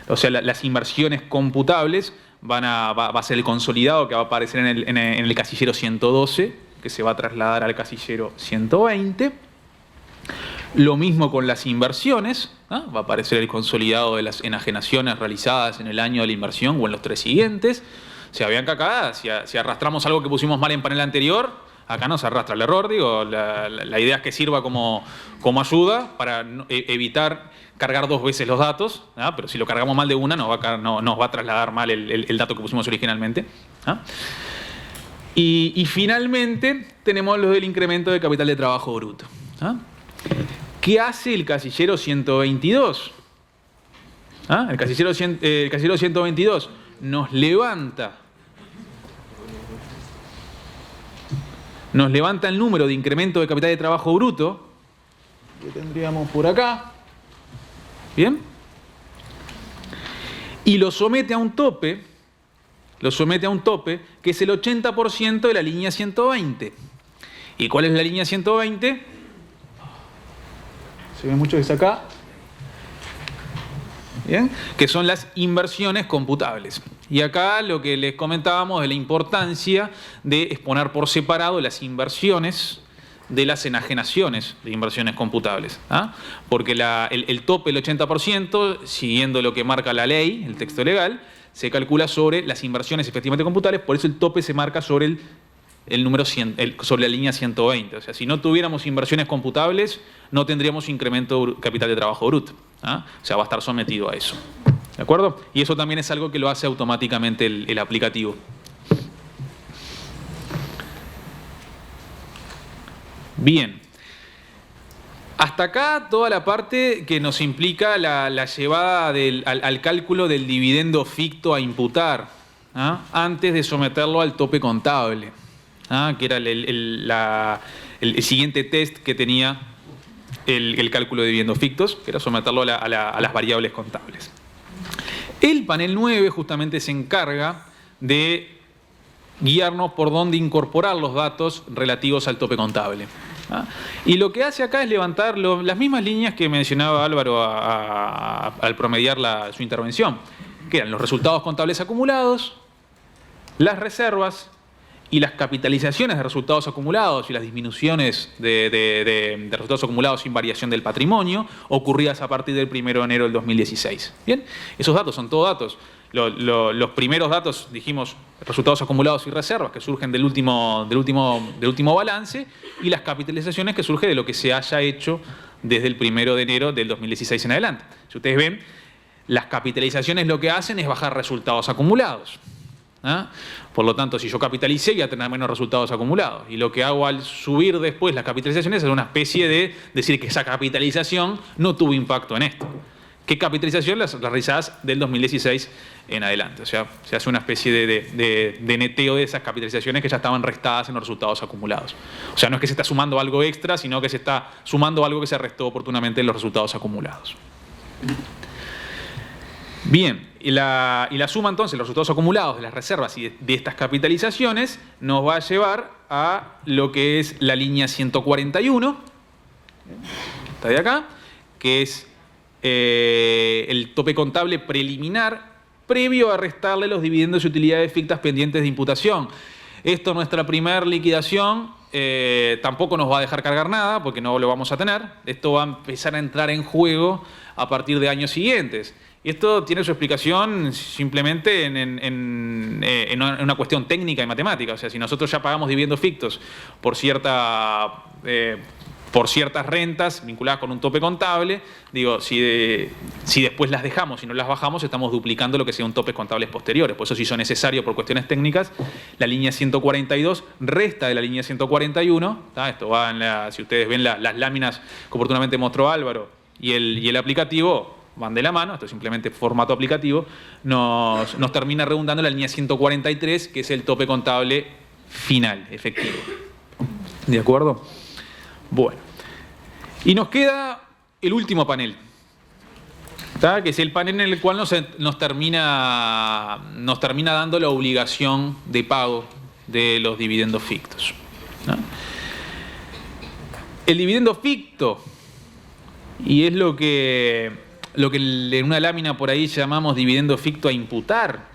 O sea, las inversiones computables va a ser el consolidado que va a aparecer en el casillero 112, que se va a trasladar al casillero 120. Lo mismo con las inversiones, va a aparecer el consolidado de las enajenaciones realizadas en el año de la inversión o en los 3 siguientes. O sea, vean que acá, si arrastramos algo que pusimos mal en panel anterior, acá no se arrastra el error. Digo, la idea es que sirva como ayuda para evitar cargar 2 veces los datos, pero si lo cargamos mal de una nos va a trasladar mal el dato que pusimos originalmente. Y finalmente tenemos lo del incremento de capital de trabajo bruto. ¿Qué hace el casillero 122? El casillero 122 nos levanta el número de incremento de capital de trabajo bruto, que tendríamos por acá, ¿bien? Y lo somete a un tope, que es el 80% de la línea 120. ¿Y cuál es la línea 120? Se ve mucho que es acá. Bien, que son las inversiones computables. Y acá lo que les comentábamos de la importancia de exponer por separado las inversiones de las enajenaciones de inversiones computables. Porque el tope, el 80%, siguiendo lo que marca la ley, el texto legal, se calcula sobre las inversiones efectivamente computables, por eso el tope se marca sobre el número 100, sobre la línea 120. O sea, si no tuviéramos inversiones computables, no tendríamos incremento capital de trabajo bruto. O sea, va a estar sometido a eso. ¿De acuerdo? Y eso también es algo que lo hace automáticamente el aplicativo. Bien. Hasta acá toda la parte que nos implica la llevada al cálculo del dividendo ficto a imputar, antes de someterlo al tope contable, que era el siguiente test que tenía el cálculo de dividendos fictos, que era someterlo a las variables contables. El panel 9 justamente se encarga de guiarnos por dónde incorporar los datos relativos al tope contable. Y lo que hace acá es levantar las mismas líneas que mencionaba Álvaro al promediar su intervención, que eran los resultados contables acumulados, las reservas y las capitalizaciones de resultados acumulados y las disminuciones de resultados acumulados sin variación del patrimonio ocurridas a partir del 1 de enero del 2016. Bien, esos datos son todos datos. Los primeros datos, dijimos, resultados acumulados y reservas que surgen del último balance, y las capitalizaciones que surgen de lo que se haya hecho desde el 1 de enero del 2016 en adelante. Si ustedes ven, las capitalizaciones lo que hacen es bajar resultados acumulados. Por lo tanto, si yo capitalicé, voy a tener menos resultados acumulados. Y lo que hago al subir después las capitalizaciones es una especie de decir que esa capitalización no tuvo impacto en esto. ¿Qué capitalización? Las realizadas del 2016 en adelante. O sea, se hace una especie de neteo de esas capitalizaciones que ya estaban restadas en los resultados acumulados. O sea, no es que se está sumando algo extra, sino que se está sumando algo que se restó oportunamente en los resultados acumulados. Bien, y la suma entonces, los resultados acumulados de las reservas y de estas capitalizaciones nos va a llevar a lo que es la línea 141, está de acá, que es el tope contable preliminar previo a restarle los dividendos y utilidades fictas pendientes de imputación. Esto, nuestra primera liquidación, tampoco nos va a dejar cargar nada porque no lo vamos a tener. Esto va a empezar a entrar en juego a partir de años siguientes. Y esto tiene su explicación simplemente en una cuestión técnica y matemática. O sea, si nosotros ya pagamos dividendos fictos por ciertas rentas vinculadas con un tope contable, digo, si después las dejamos y no las bajamos, estamos duplicando lo que sean topes contables posteriores. Por eso, si hizo necesario por cuestiones técnicas, la línea 142 resta de la línea 141. Esto va si ustedes ven las láminas que oportunamente mostró Álvaro y el aplicativo, van de la mano. Esto es simplemente formato aplicativo. Nos termina redundando en la línea 143, que es el tope contable final, efectivo. ¿De acuerdo? Bueno. Y nos queda el último panel. Que es el panel en el cual nos termina dando la obligación de pago de los dividendos fictos, ¿no? El dividendo ficto, y es lo que en una lámina por ahí llamamos dividendo ficto a imputar,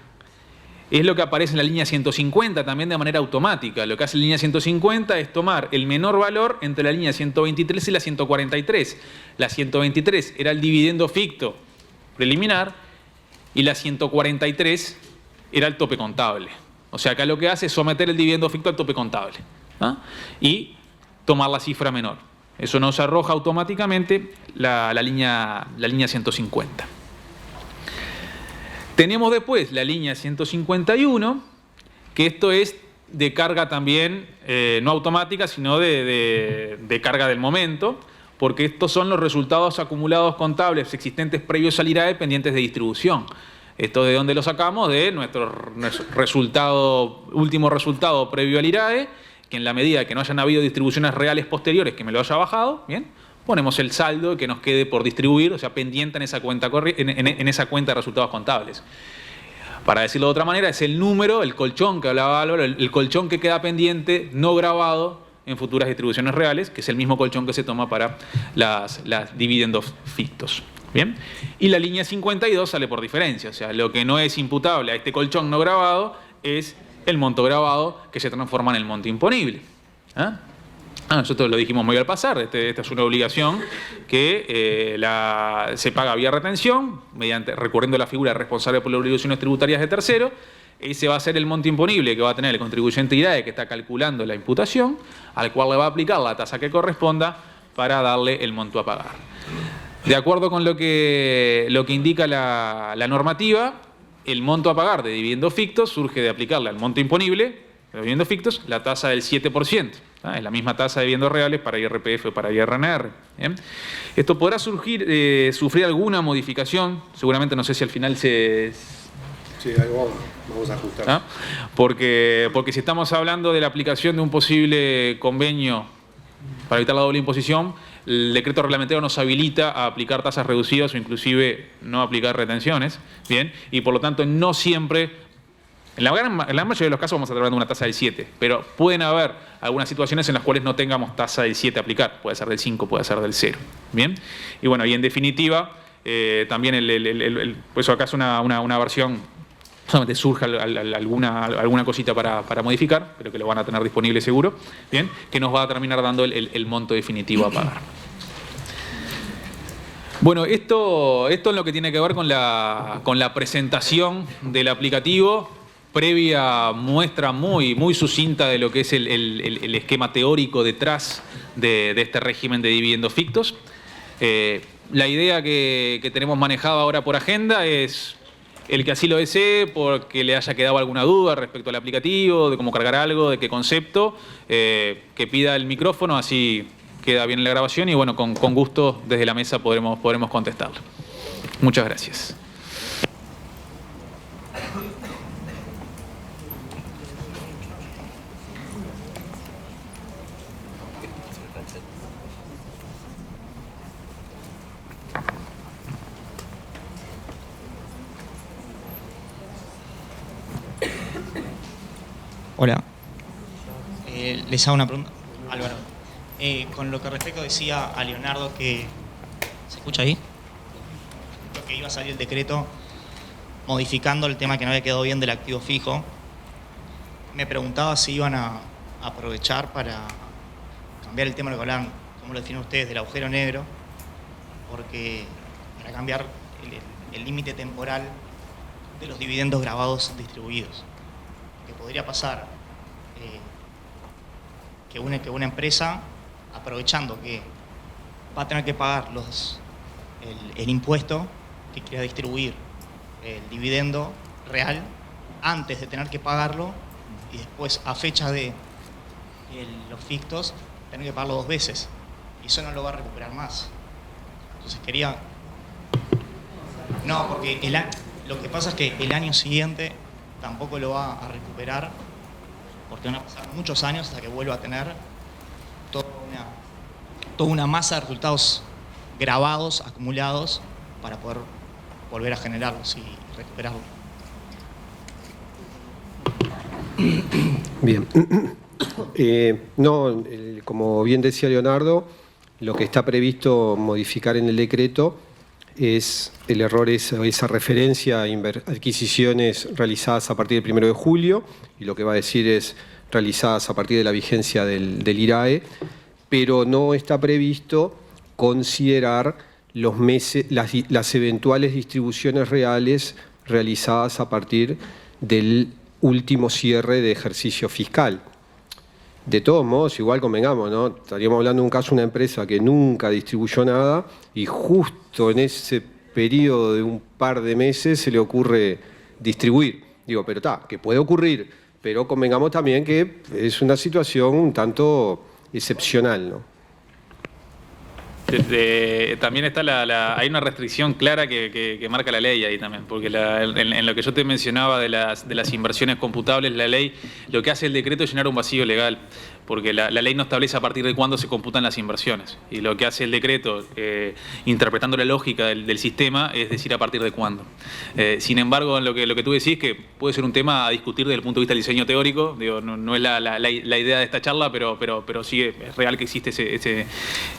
es lo que aparece en la línea 150 también de manera automática. Lo que hace la línea 150 es tomar el menor valor entre la línea 123 y la 143. La 123 era el dividendo ficto preliminar y la 143 era el tope contable. O sea, acá lo que hace es someter el dividendo ficto al tope contable, ¿no? Y tomar la cifra menor. Eso nos arroja automáticamente la línea 150. Tenemos después la línea 151, que esto es de carga también, no automática, sino de carga del momento, porque estos son los resultados acumulados contables existentes previos al IRAE pendientes de distribución. ¿Esto de dónde lo sacamos? De nuestro último resultado previo al IRAE, que en la medida que no hayan habido distribuciones reales posteriores que me lo haya bajado, ¿bien?, ponemos el saldo que nos quede por distribuir, o sea, pendiente en esa cuenta de resultados contables. Para decirlo de otra manera, es el número, el colchón que hablaba Álvaro, el colchón que queda pendiente, no grabado en futuras distribuciones reales, que es el mismo colchón que se toma para las dividendos fictos. ¿Bien? Y la línea 52 sale por diferencia, o sea, lo que no es imputable a este colchón no grabado es el monto grabado que se transforma en el monto imponible. Nosotros lo dijimos muy al pasar, esta es una obligación que se paga vía retención, recurriendo a la figura responsable por las obligaciones tributarias de tercero. Ese va a ser el monto imponible que va a tener el contribuyente IRAE que está calculando la imputación, al cual le va a aplicar la tasa que corresponda para darle el monto a pagar. De acuerdo con lo que indica la normativa, el monto a pagar de dividendos fictos surge de aplicarle al monto imponible, de los dividendos fictos, la tasa del 7%. Es la misma tasa de dividendos reales para IRPF o para IRNR. ¿Bien? Esto podrá sufrir alguna modificación, seguramente no sé si al final se... Sí, algo vamos a ajustar. Porque si estamos hablando de la aplicación de un posible convenio para evitar la doble imposición, el decreto reglamentario nos habilita a aplicar tasas reducidas o inclusive no aplicar retenciones, ¿bien? Y por lo tanto no siempre... En la mayoría de los casos vamos a estar hablando de una tasa del 7, pero pueden haber algunas situaciones en las cuales no tengamos tasa del 7 a aplicar. Puede ser del 5, puede ser del 0. ¿Bien? Y bueno, y en definitiva, también por eso acá es una versión, solamente surge alguna cosita para modificar, pero que lo van a tener disponible seguro, ¿bien? Que nos va a terminar dando el monto definitivo a pagar. Bueno, esto en lo que tiene que ver con la presentación del aplicativo, previa muestra muy sucinta de lo que es el esquema teórico detrás de este régimen de dividendos fictos. La idea que tenemos manejada ahora por agenda es el que así lo desee, porque le haya quedado alguna duda respecto al aplicativo, de cómo cargar algo, de qué concepto, que pida el micrófono, así queda bien en la grabación y bueno, con gusto desde la mesa podremos contestarlo. Muchas gracias. Hola. Les hago una pregunta. Álvaro. Con lo que respecto decía a Leonardo que... ¿Se escucha ahí? Creo que iba a salir el decreto modificando el tema que no había quedado bien del activo fijo. Me preguntaba si iban a aprovechar para cambiar el tema de lo que hablaban, como lo definen ustedes, del agujero negro, porque para cambiar el límite temporal de los dividendos grabados distribuidos. Que podría pasar que una empresa, aprovechando que va a tener que pagar el impuesto que quiera distribuir el dividendo real antes de tener que pagarlo y después a fecha de los fictos tener que pagarlo 2 veces y eso no lo va a recuperar más. Entonces quería... No, porque lo que pasa es que el año siguiente tampoco lo va a recuperar porque van a pasar muchos años hasta que vuelva a tener toda una masa de resultados grabados, acumulados, para poder volver a generarlos y recuperarlos. Bien. Como bien decía Leonardo, lo que está previsto modificar en el decreto es el error, esa referencia a adquisiciones realizadas a partir del 1 de julio, y lo que va a decir es realizadas a partir de la vigencia del IRAE, pero no está previsto considerar los meses, las eventuales distribuciones reales realizadas a partir del último cierre de ejercicio fiscal. De todos modos, igual convengamos, ¿no? Estaríamos hablando de un caso de una empresa que nunca distribuyó nada y justo en ese periodo de un par de meses se le ocurre distribuir. Digo, pero que puede ocurrir, pero convengamos también que es una situación un tanto excepcional, ¿no? También está hay una restricción clara que marca la ley ahí también, porque en lo que yo te mencionaba de las inversiones computables, la ley lo que hace el decreto es llenar un vacío legal, porque la ley no establece a partir de cuándo se computan las inversiones, y lo que hace el decreto, interpretando la lógica del sistema, es decir a partir de cuándo. Sin embargo, lo que tú decís, que puede ser un tema a discutir desde el punto de vista del diseño teórico, digo, no es la idea de esta charla, pero sí es real que existe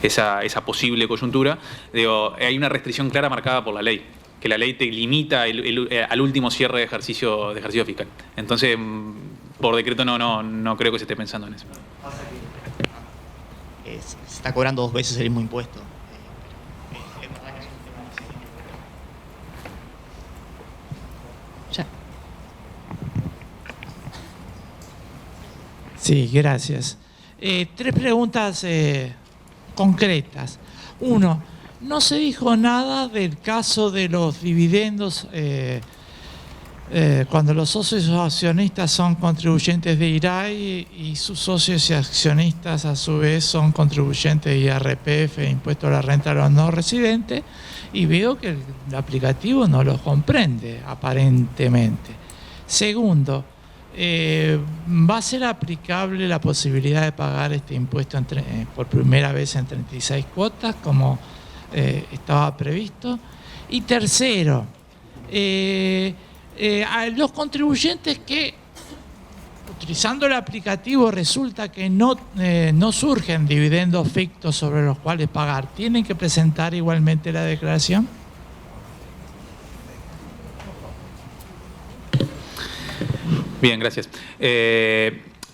esa posible coyuntura. Digo, hay una restricción clara marcada por la ley, que la ley te limita al último cierre de ejercicio fiscal. Entonces, por decreto no creo que se esté pensando en eso. Se está cobrando 2 veces el mismo impuesto. Es verdad que es un tema. Ya. Sí, gracias. 3 preguntas concretas. 1, no se dijo nada del caso de los dividendos cuando los socios o accionistas son contribuyentes de IRAE y sus socios y accionistas a su vez son contribuyentes de IRPF, impuesto a la renta de los no residentes, y veo que el aplicativo no los comprende aparentemente. Segundo, ¿va a ser aplicable la posibilidad de pagar este impuesto por primera vez en 36 cuotas como estaba previsto? Y tercero, a los contribuyentes que utilizando el aplicativo resulta que no surgen dividendos fictos sobre los cuales pagar, ¿tienen que presentar igualmente la declaración? Bien, gracias.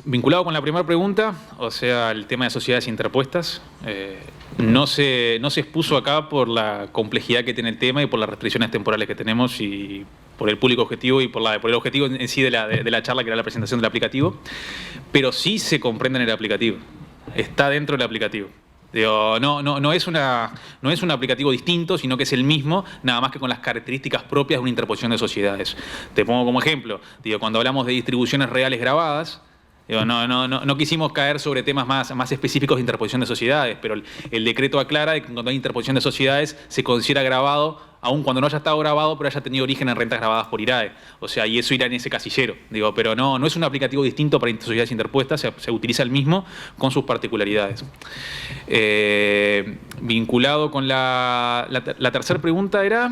Vinculado con la primera pregunta, o sea, el tema de sociedades interpuestas, no se expuso acá por la complejidad que tiene el tema y por las restricciones temporales que tenemos y por el público objetivo y por el objetivo en sí de la charla, que era la presentación del aplicativo, pero sí se comprende en el aplicativo, está dentro del aplicativo. Digo, no es un aplicativo distinto, sino que es el mismo, nada más que con las características propias de una interposición de sociedades. Te pongo como ejemplo, digo, cuando hablamos de distribuciones reales grabadas, digo, no quisimos caer sobre temas más específicos de interposición de sociedades, pero el decreto aclara que cuando hay interposición de sociedades se considera grabado, aun cuando no haya estado grabado, pero haya tenido origen en rentas grabadas por IRAE. O sea, y eso irá en ese casillero. Digo, pero no es un aplicativo distinto para sociedades interpuestas, se utiliza el mismo con sus particularidades. Vinculado con la tercera pregunta era...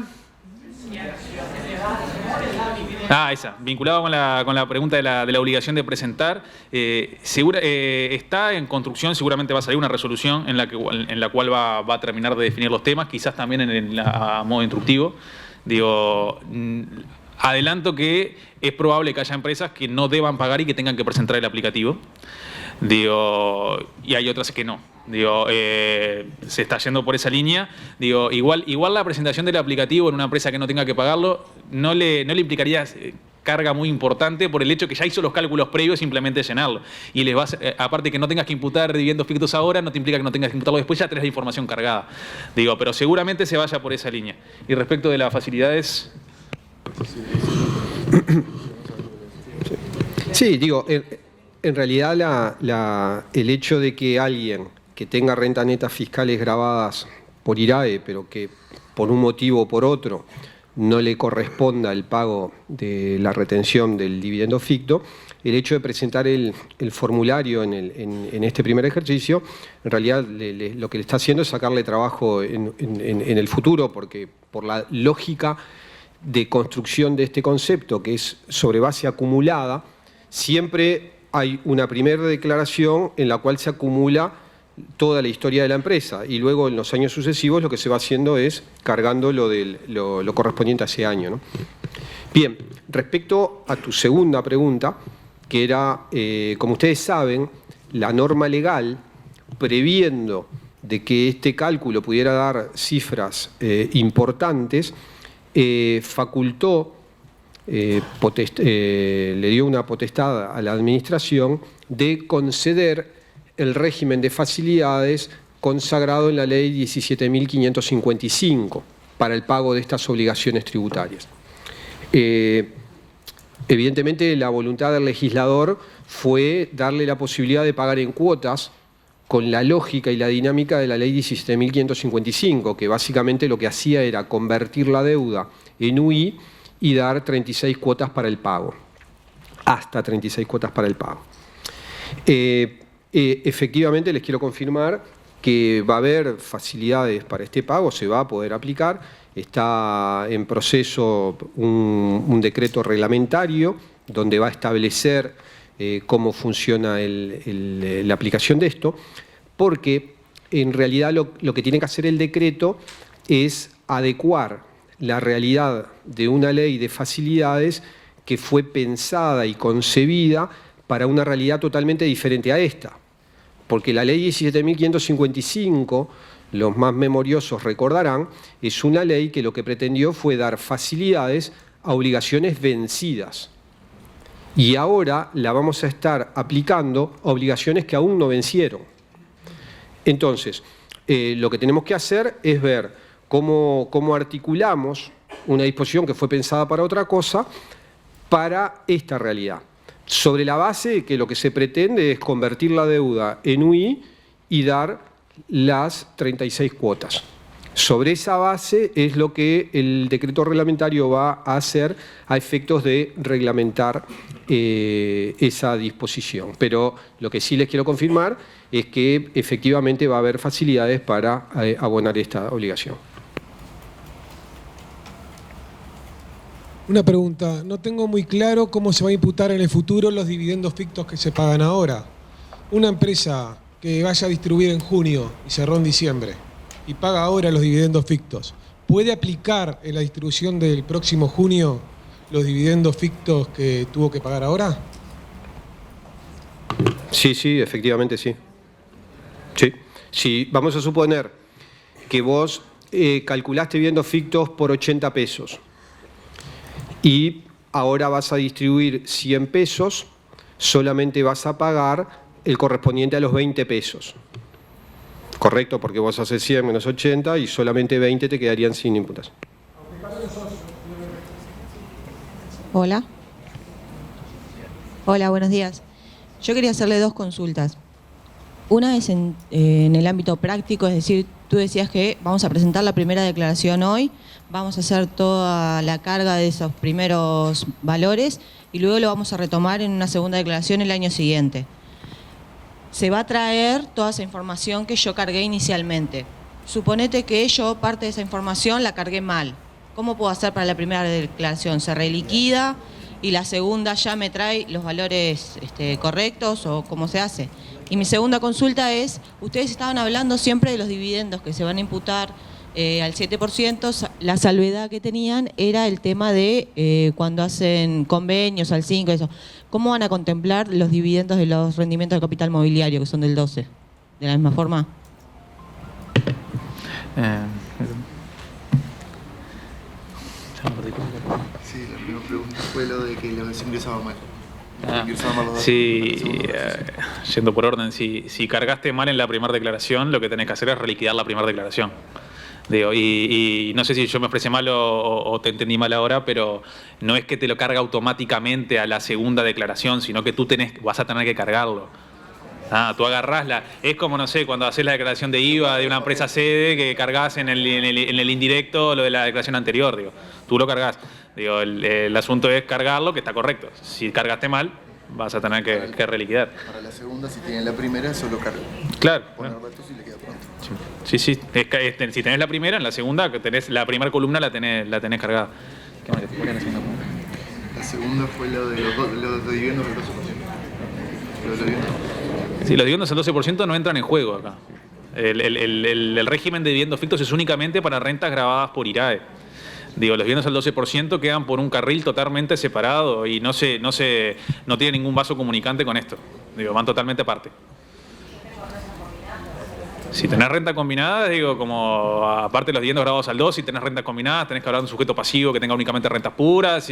esa. Vinculado con la pregunta de la obligación de presentar, está en construcción, seguramente va a salir una resolución en la cual va a terminar de definir los temas, quizás también a modo instructivo. Digo, adelanto que es probable que haya empresas que no deban pagar y que tengan que presentar el aplicativo. Digo, y hay otras que no. Digo, se está yendo por esa línea. Digo, igual la presentación del aplicativo en una empresa que no tenga que pagarlo no le implicaría carga muy importante por el hecho que ya hizo los cálculos previos, simplemente llenarlo. Y les va a, aparte que no tengas que imputar dividendos fictos ahora, no te implica que no tengas que imputarlo después, ya tenés la información cargada. Digo, pero seguramente se vaya por esa línea. Y respecto de las facilidades... Sí, digo, en realidad el hecho de que alguien que tenga rentas netas fiscales grabadas por IRAE, pero que por un motivo o por otro no le corresponda el pago de la retención del dividendo ficto, el hecho de presentar el formulario en este primer ejercicio, en realidad lo que le está haciendo es sacarle trabajo en el futuro, porque por la lógica de construcción de este concepto, que es sobre base acumulada, siempre hay una primera declaración en la cual se acumula toda la historia de la empresa y luego en los años sucesivos lo que se va haciendo es cargando lo correspondiente a ese año, ¿no? Bien, respecto a tu segunda pregunta, que era, como ustedes saben, la norma legal, previendo de que este cálculo pudiera dar cifras importantes, facultó, le dio una potestad a la Administración de conceder el régimen de facilidades consagrado en la Ley 17.555 para el pago de estas obligaciones tributarias. Evidentemente, la voluntad del legislador fue darle la posibilidad de pagar en cuotas con la lógica y la dinámica de la Ley 17.555, que básicamente lo que hacía era convertir la deuda en UI y dar 36 cuotas para el pago, hasta 36 cuotas para el pago. Efectivamente, les quiero confirmar que va a haber facilidades para este pago, se va a poder aplicar, está en proceso un decreto reglamentario donde va a establecer cómo funciona la aplicación de esto, porque en realidad lo que tiene que hacer el decreto es adecuar la realidad de una ley de facilidades que fue pensada y concebida para una realidad totalmente diferente a esta. Porque la ley 17.555, los más memoriosos recordarán, es una ley que lo que pretendió fue dar facilidades a obligaciones vencidas. Y ahora la vamos a estar aplicando a obligaciones que aún no vencieron. Entonces, lo que tenemos que hacer es ver cómo articulamos una disposición que fue pensada para otra cosa para esta realidad. Sobre la base de que lo que se pretende es convertir la deuda en UI y dar las 36 cuotas. Sobre esa base es lo que el decreto reglamentario va a hacer a efectos de reglamentar esa disposición. Pero lo que sí les quiero confirmar es que efectivamente va a haber facilidades para abonar esta obligación. Una pregunta, no tengo muy claro cómo se va a imputar en el futuro los dividendos fictos que se pagan ahora. Una empresa que vaya a distribuir en junio y cerró en diciembre y paga ahora los dividendos fictos, ¿puede aplicar en la distribución del próximo junio los dividendos fictos que tuvo que pagar ahora? Sí, efectivamente sí. Sí, vamos a suponer que vos calculaste dividendos fictos por 80 pesos. Y ahora vas a distribuir 100 pesos, solamente vas a pagar el correspondiente a los 20 pesos. Correcto, porque vos haces 100 menos 80 y solamente 20 te quedarían sin imputas. Hola. Hola, buenos días. Yo quería hacerle dos consultas. Una es en el ámbito práctico, es decir, tú decías que vamos a presentar la primera declaración hoy, vamos a hacer toda la carga de esos primeros valores y luego lo vamos a retomar en una segunda declaración el año siguiente. Se va a traer toda esa información que yo cargué inicialmente. Suponete que yo parte de esa información la cargué mal. ¿Cómo puedo hacer para la primera declaración? ¿Se reliquida y la segunda ya me trae los valores correctos o cómo se hace? Y mi segunda consulta es, ustedes estaban hablando siempre de los dividendos que se van a imputar al 7%, la salvedad que tenían era el tema de cuando hacen convenios al 5%, eso. ¿Cómo van a contemplar los dividendos de los rendimientos del capital mobiliario, que son del 12%? ¿De la misma forma? Sí, la primera pregunta fue lo de que los ingresaba mal. Sí, yendo por orden, si cargaste mal en la primera declaración, lo que tenés que hacer es reliquidar la primera declaración. Digo, y no sé si yo me expresé mal o te entendí mal ahora, pero no es que te lo carga automáticamente a la segunda declaración, sino que tú vas a tener que cargarlo. Tú agarrás es como, no sé, cuando haces la declaración de IVA de una empresa sede que cargas en el indirecto lo de la declaración anterior, digo. Tú lo cargas. Digo, el asunto es cargarlo, que está correcto. Si cargaste mal, vas a tener que reliquidar. Para la segunda, si tienes la primera, solo carga. Claro. Poner datos y le queda pronto. Sí. Si tenés la primera, en la segunda, que tenés la primera columna la tenés cargada. ¿Cuál era la segunda pregunta? La segunda fue lo de los dividendos del 12%. Lo de los dividendos. Sí, los dividendos al 12% no entran en juego acá. El régimen de dividendos fictos es únicamente para rentas grabadas por IRAE. Digo, los dividendos al 12% quedan por un carril totalmente separado y no tiene ningún vaso comunicante con esto. Digo, van totalmente aparte. Si tenés renta combinada, digo, como aparte de los dividendos grabados al 2, si tenés rentas combinadas, tenés que hablar de un sujeto pasivo que tenga únicamente rentas puras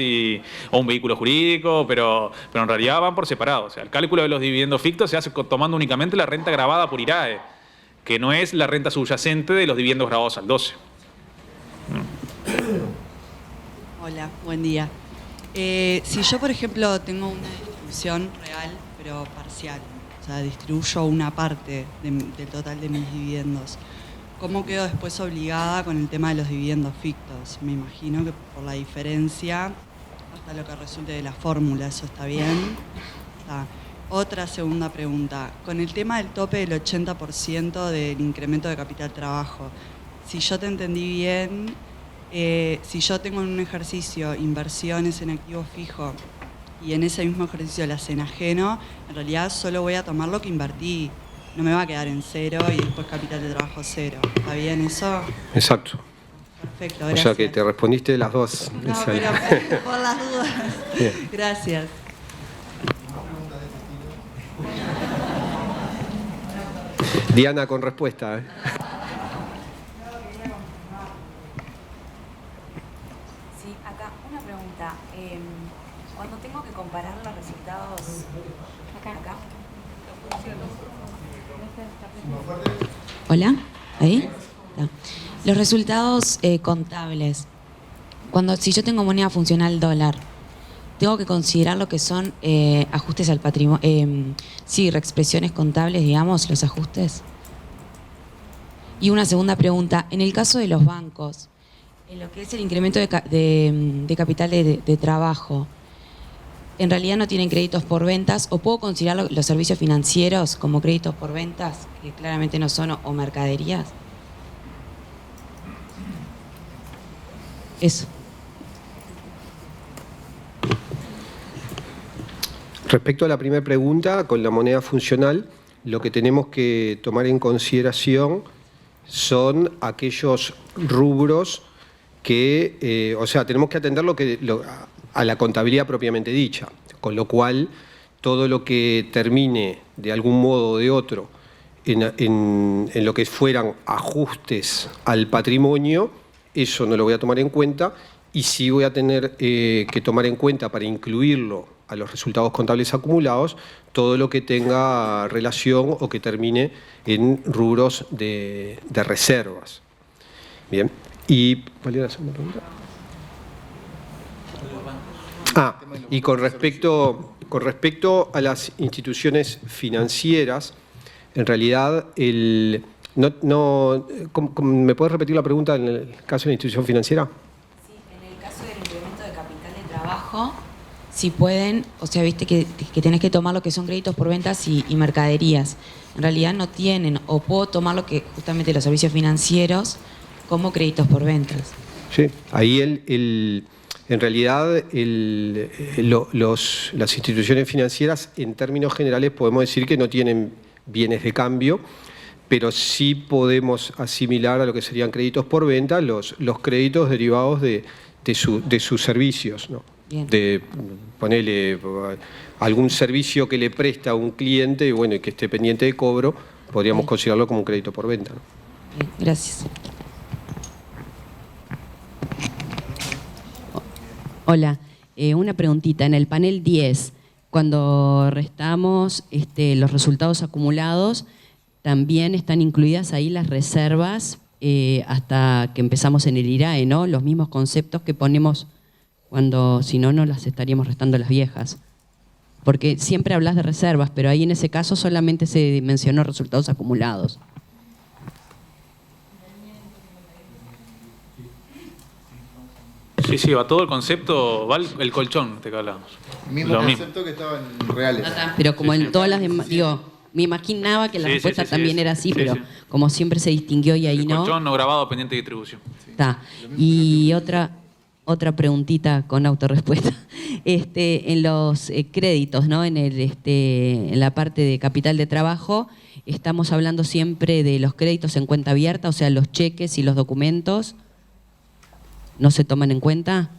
o un vehículo jurídico, pero en realidad van por separado. O sea, el cálculo de los dividendos fictos se hace tomando únicamente la renta grabada por IRAE, que no es la renta subyacente de los dividendos grabados al 12. Hola, buen día. Si yo, por ejemplo, tengo una distribución real, pero parcial, o sea, distribuyo una parte del total de mis dividendos, ¿cómo quedo después obligada con el tema de los dividendos fictos? Me imagino que por la diferencia, hasta lo que resulte de la fórmula, ¿eso está bien? Está. Otra segunda pregunta. Con el tema del tope del 80% del incremento de capital trabajo, si yo te entendí bien, si yo tengo en un ejercicio inversiones en activo fijo y en ese mismo ejercicio las enajeno, en realidad solo voy a tomar lo que invertí. No me va a quedar en cero y después capital de trabajo cero. ¿Está bien eso? Exacto. Perfecto, O gracias. sea que te respondiste las dos. No, pero por las dudas. Bien. Gracias. Diana con respuesta. Sí, acá una pregunta. Cuando tengo que comparar los resultados... Acá. Hola, ¿ahí? Los resultados contables. Si yo tengo moneda funcional dólar, tengo que considerar lo que son ajustes al patrimonio, reexpresiones contables, digamos, los ajustes. Y una segunda pregunta, en el caso de los bancos, en lo que es el incremento de capital de trabajo, ¿en realidad no tienen créditos por ventas o puedo considerar los servicios financieros como créditos por ventas, que claramente no son, o mercaderías? Eso. Respecto a la primera pregunta, con la moneda funcional, lo que tenemos que tomar en consideración son aquellos rubros que, tenemos que atender a la contabilidad propiamente dicha, con lo cual todo lo que termine de algún modo o de otro en lo que fueran ajustes al patrimonio, eso no lo voy a tomar en cuenta y sí voy a tener que tomar en cuenta para incluirlo a los resultados contables acumulados todo lo que tenga relación o que termine en rubros de reservas. Bien. ¿Y cuál era la segunda pregunta? Y con respecto a las instituciones financieras, en realidad, ¿me puedes repetir la pregunta en el caso de la institución financiera? Sí, en el caso del incremento de capital de trabajo, si pueden, viste que tenés que tomar lo que son créditos por ventas y mercaderías. En realidad no tienen, o puedo tomar lo que justamente los servicios financieros como créditos por ventas. Sí, ahí en realidad las instituciones financieras en términos generales podemos decir que no tienen bienes de cambio, pero sí podemos asimilar a lo que serían créditos por venta los créditos derivados de sus servicios, ¿no? De ponerle algún servicio que le presta a un cliente y que esté pendiente de cobro, podríamos considerarlo como un crédito por venta, ¿no? Bien, gracias. Hola, una preguntita. En el panel 10, cuando restamos los resultados acumulados, también están incluidas ahí las reservas hasta que empezamos en el IRAE, ¿no? Los mismos conceptos que ponemos cuando, si no, no las estaríamos restando las viejas. Porque siempre hablas de reservas, pero ahí en ese caso solamente se mencionó resultados acumulados. Sí, va todo el concepto, va el colchón que hablamos. Mismo concepto que estaba en reales. Pero como en todas las demás, me imaginaba que la respuesta también era así, pero como siempre se distinguió y ahí no. Colchón no grabado pendiente de distribución. Está. Y otra Otra preguntita con autorrespuesta. En los créditos, ¿no? En la parte de capital de trabajo, estamos hablando siempre de los créditos en cuenta abierta, o sea, los cheques y los documentos, ¿no se toman en cuenta?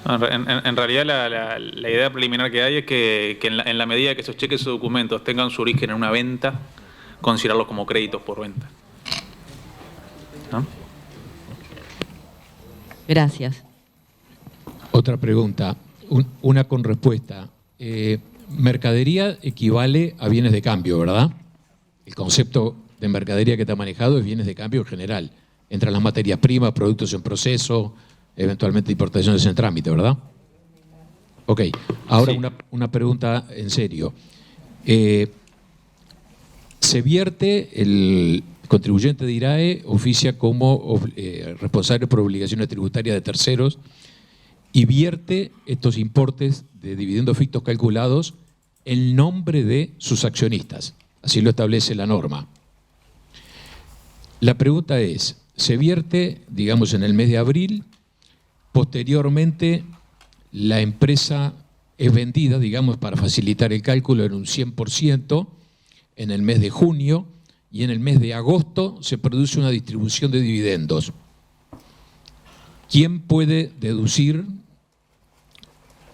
En realidad la idea preliminar que hay es que en la medida que esos cheques o documentos tengan su origen en una venta, considerarlos como créditos por venta. ¿No? Gracias. Otra pregunta, una con respuesta. Mercadería equivale a bienes de cambio, ¿verdad? El concepto de mercadería que te ha manejado es bienes de cambio en general. Entran las materias primas, productos en proceso, eventualmente importaciones en trámite, ¿verdad? Ok, ahora sí. Una pregunta en serio. Se vierte, el contribuyente de IRAE oficia como responsable por obligaciones tributarias de terceros y vierte estos importes de dividendos fictos calculados en nombre de sus accionistas. Así lo establece la norma. La pregunta es, se vierte, digamos, en el mes de abril, posteriormente la empresa es vendida, digamos, para facilitar el cálculo en un 100%, en el mes de junio, y en el mes de agosto se produce una distribución de dividendos. ¿Quién puede deducir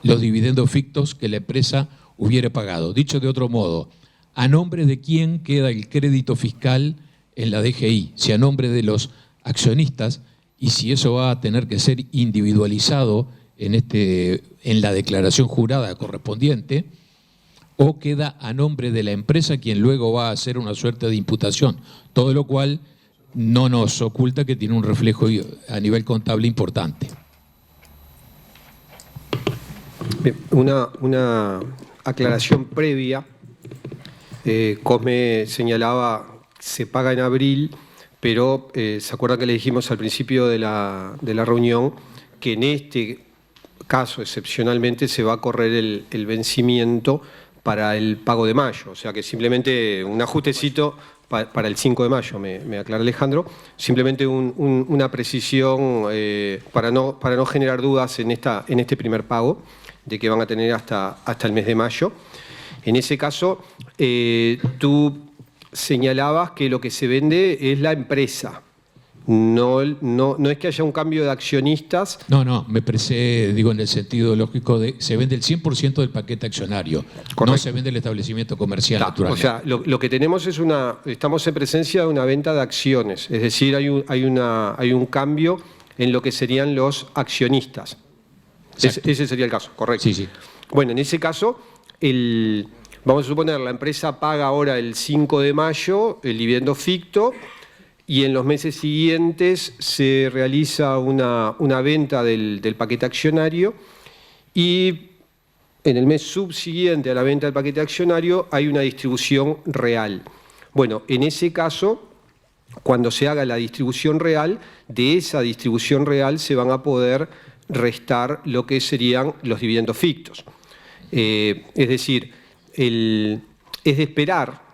los dividendos fictos que la empresa hubiera pagado? Dicho de otro modo, ¿a nombre de quién queda el crédito fiscal en la DGI? Si a nombre de los accionistas, y si eso va a tener que ser individualizado en la declaración jurada correspondiente, o queda a nombre de la empresa quien luego va a hacer una suerte de imputación, todo lo cual no nos oculta que tiene un reflejo a nivel contable importante. Bien, una aclaración previa. Cosme señalaba, se paga en abril, pero ¿se acuerdan que le dijimos al principio de la reunión que en este caso excepcionalmente se va a correr el vencimiento para el pago de mayo? O sea que simplemente un ajustecito para el 5 de mayo, me aclara Alejandro, simplemente una precisión para no generar dudas en este primer pago de que van a tener hasta el mes de mayo. En ese caso, tú señalabas que lo que se vende es la empresa. No es que haya un cambio de accionistas. No, me parece, digo, en el sentido lógico de se vende el 100% del paquete accionario. Correcto. No se vende el establecimiento comercial, naturalmente. O sea, lo que tenemos es estamos en presencia de una venta de acciones, es decir, hay un cambio en lo que serían los accionistas. Ese sería el caso, correcto. Sí, sí. Bueno, en ese caso, vamos a suponer, la empresa paga ahora el 5 de mayo el dividendo ficto, y en los meses siguientes se realiza una venta del paquete accionario, y en el mes subsiguiente a la venta del paquete accionario hay una distribución real. Bueno, en ese caso, cuando se haga la distribución real, de esa distribución real se van a poder restar lo que serían los dividendos fictos. Es decir, es de esperar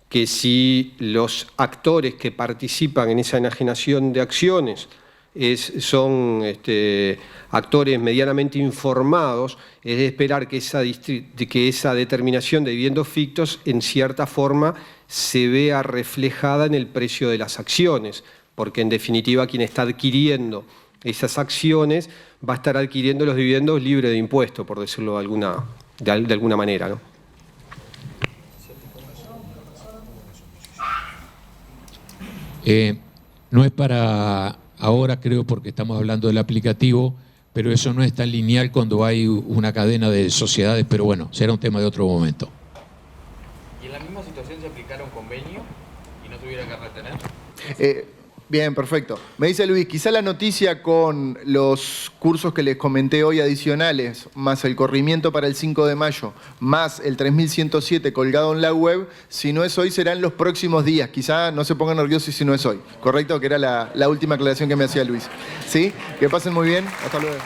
que si los actores que participan en esa enajenación de acciones son actores medianamente informados, es de esperar que esa determinación de dividendos fictos en cierta forma se vea reflejada en el precio de las acciones, porque en definitiva quien está adquiriendo esas acciones va a estar adquiriendo los dividendos libre de impuesto, por decirlo de alguna manera, ¿no? No es para ahora, creo, porque estamos hablando del aplicativo, pero eso no es tan lineal cuando hay una cadena de sociedades, pero bueno, será un tema de otro momento. ¿Y en la misma situación se aplicara un convenio y no tuviera que retener? Bien, perfecto. Me dice Luis, quizá la noticia con los cursos que les comenté hoy adicionales, más el corrimiento para el 5 de mayo, más el 3107 colgado en la web, si no es hoy serán los próximos días. Quizá no se pongan nerviosos si no es hoy. ¿Correcto? Que era la última aclaración que me hacía Luis. ¿Sí? Que pasen muy bien. Hasta luego.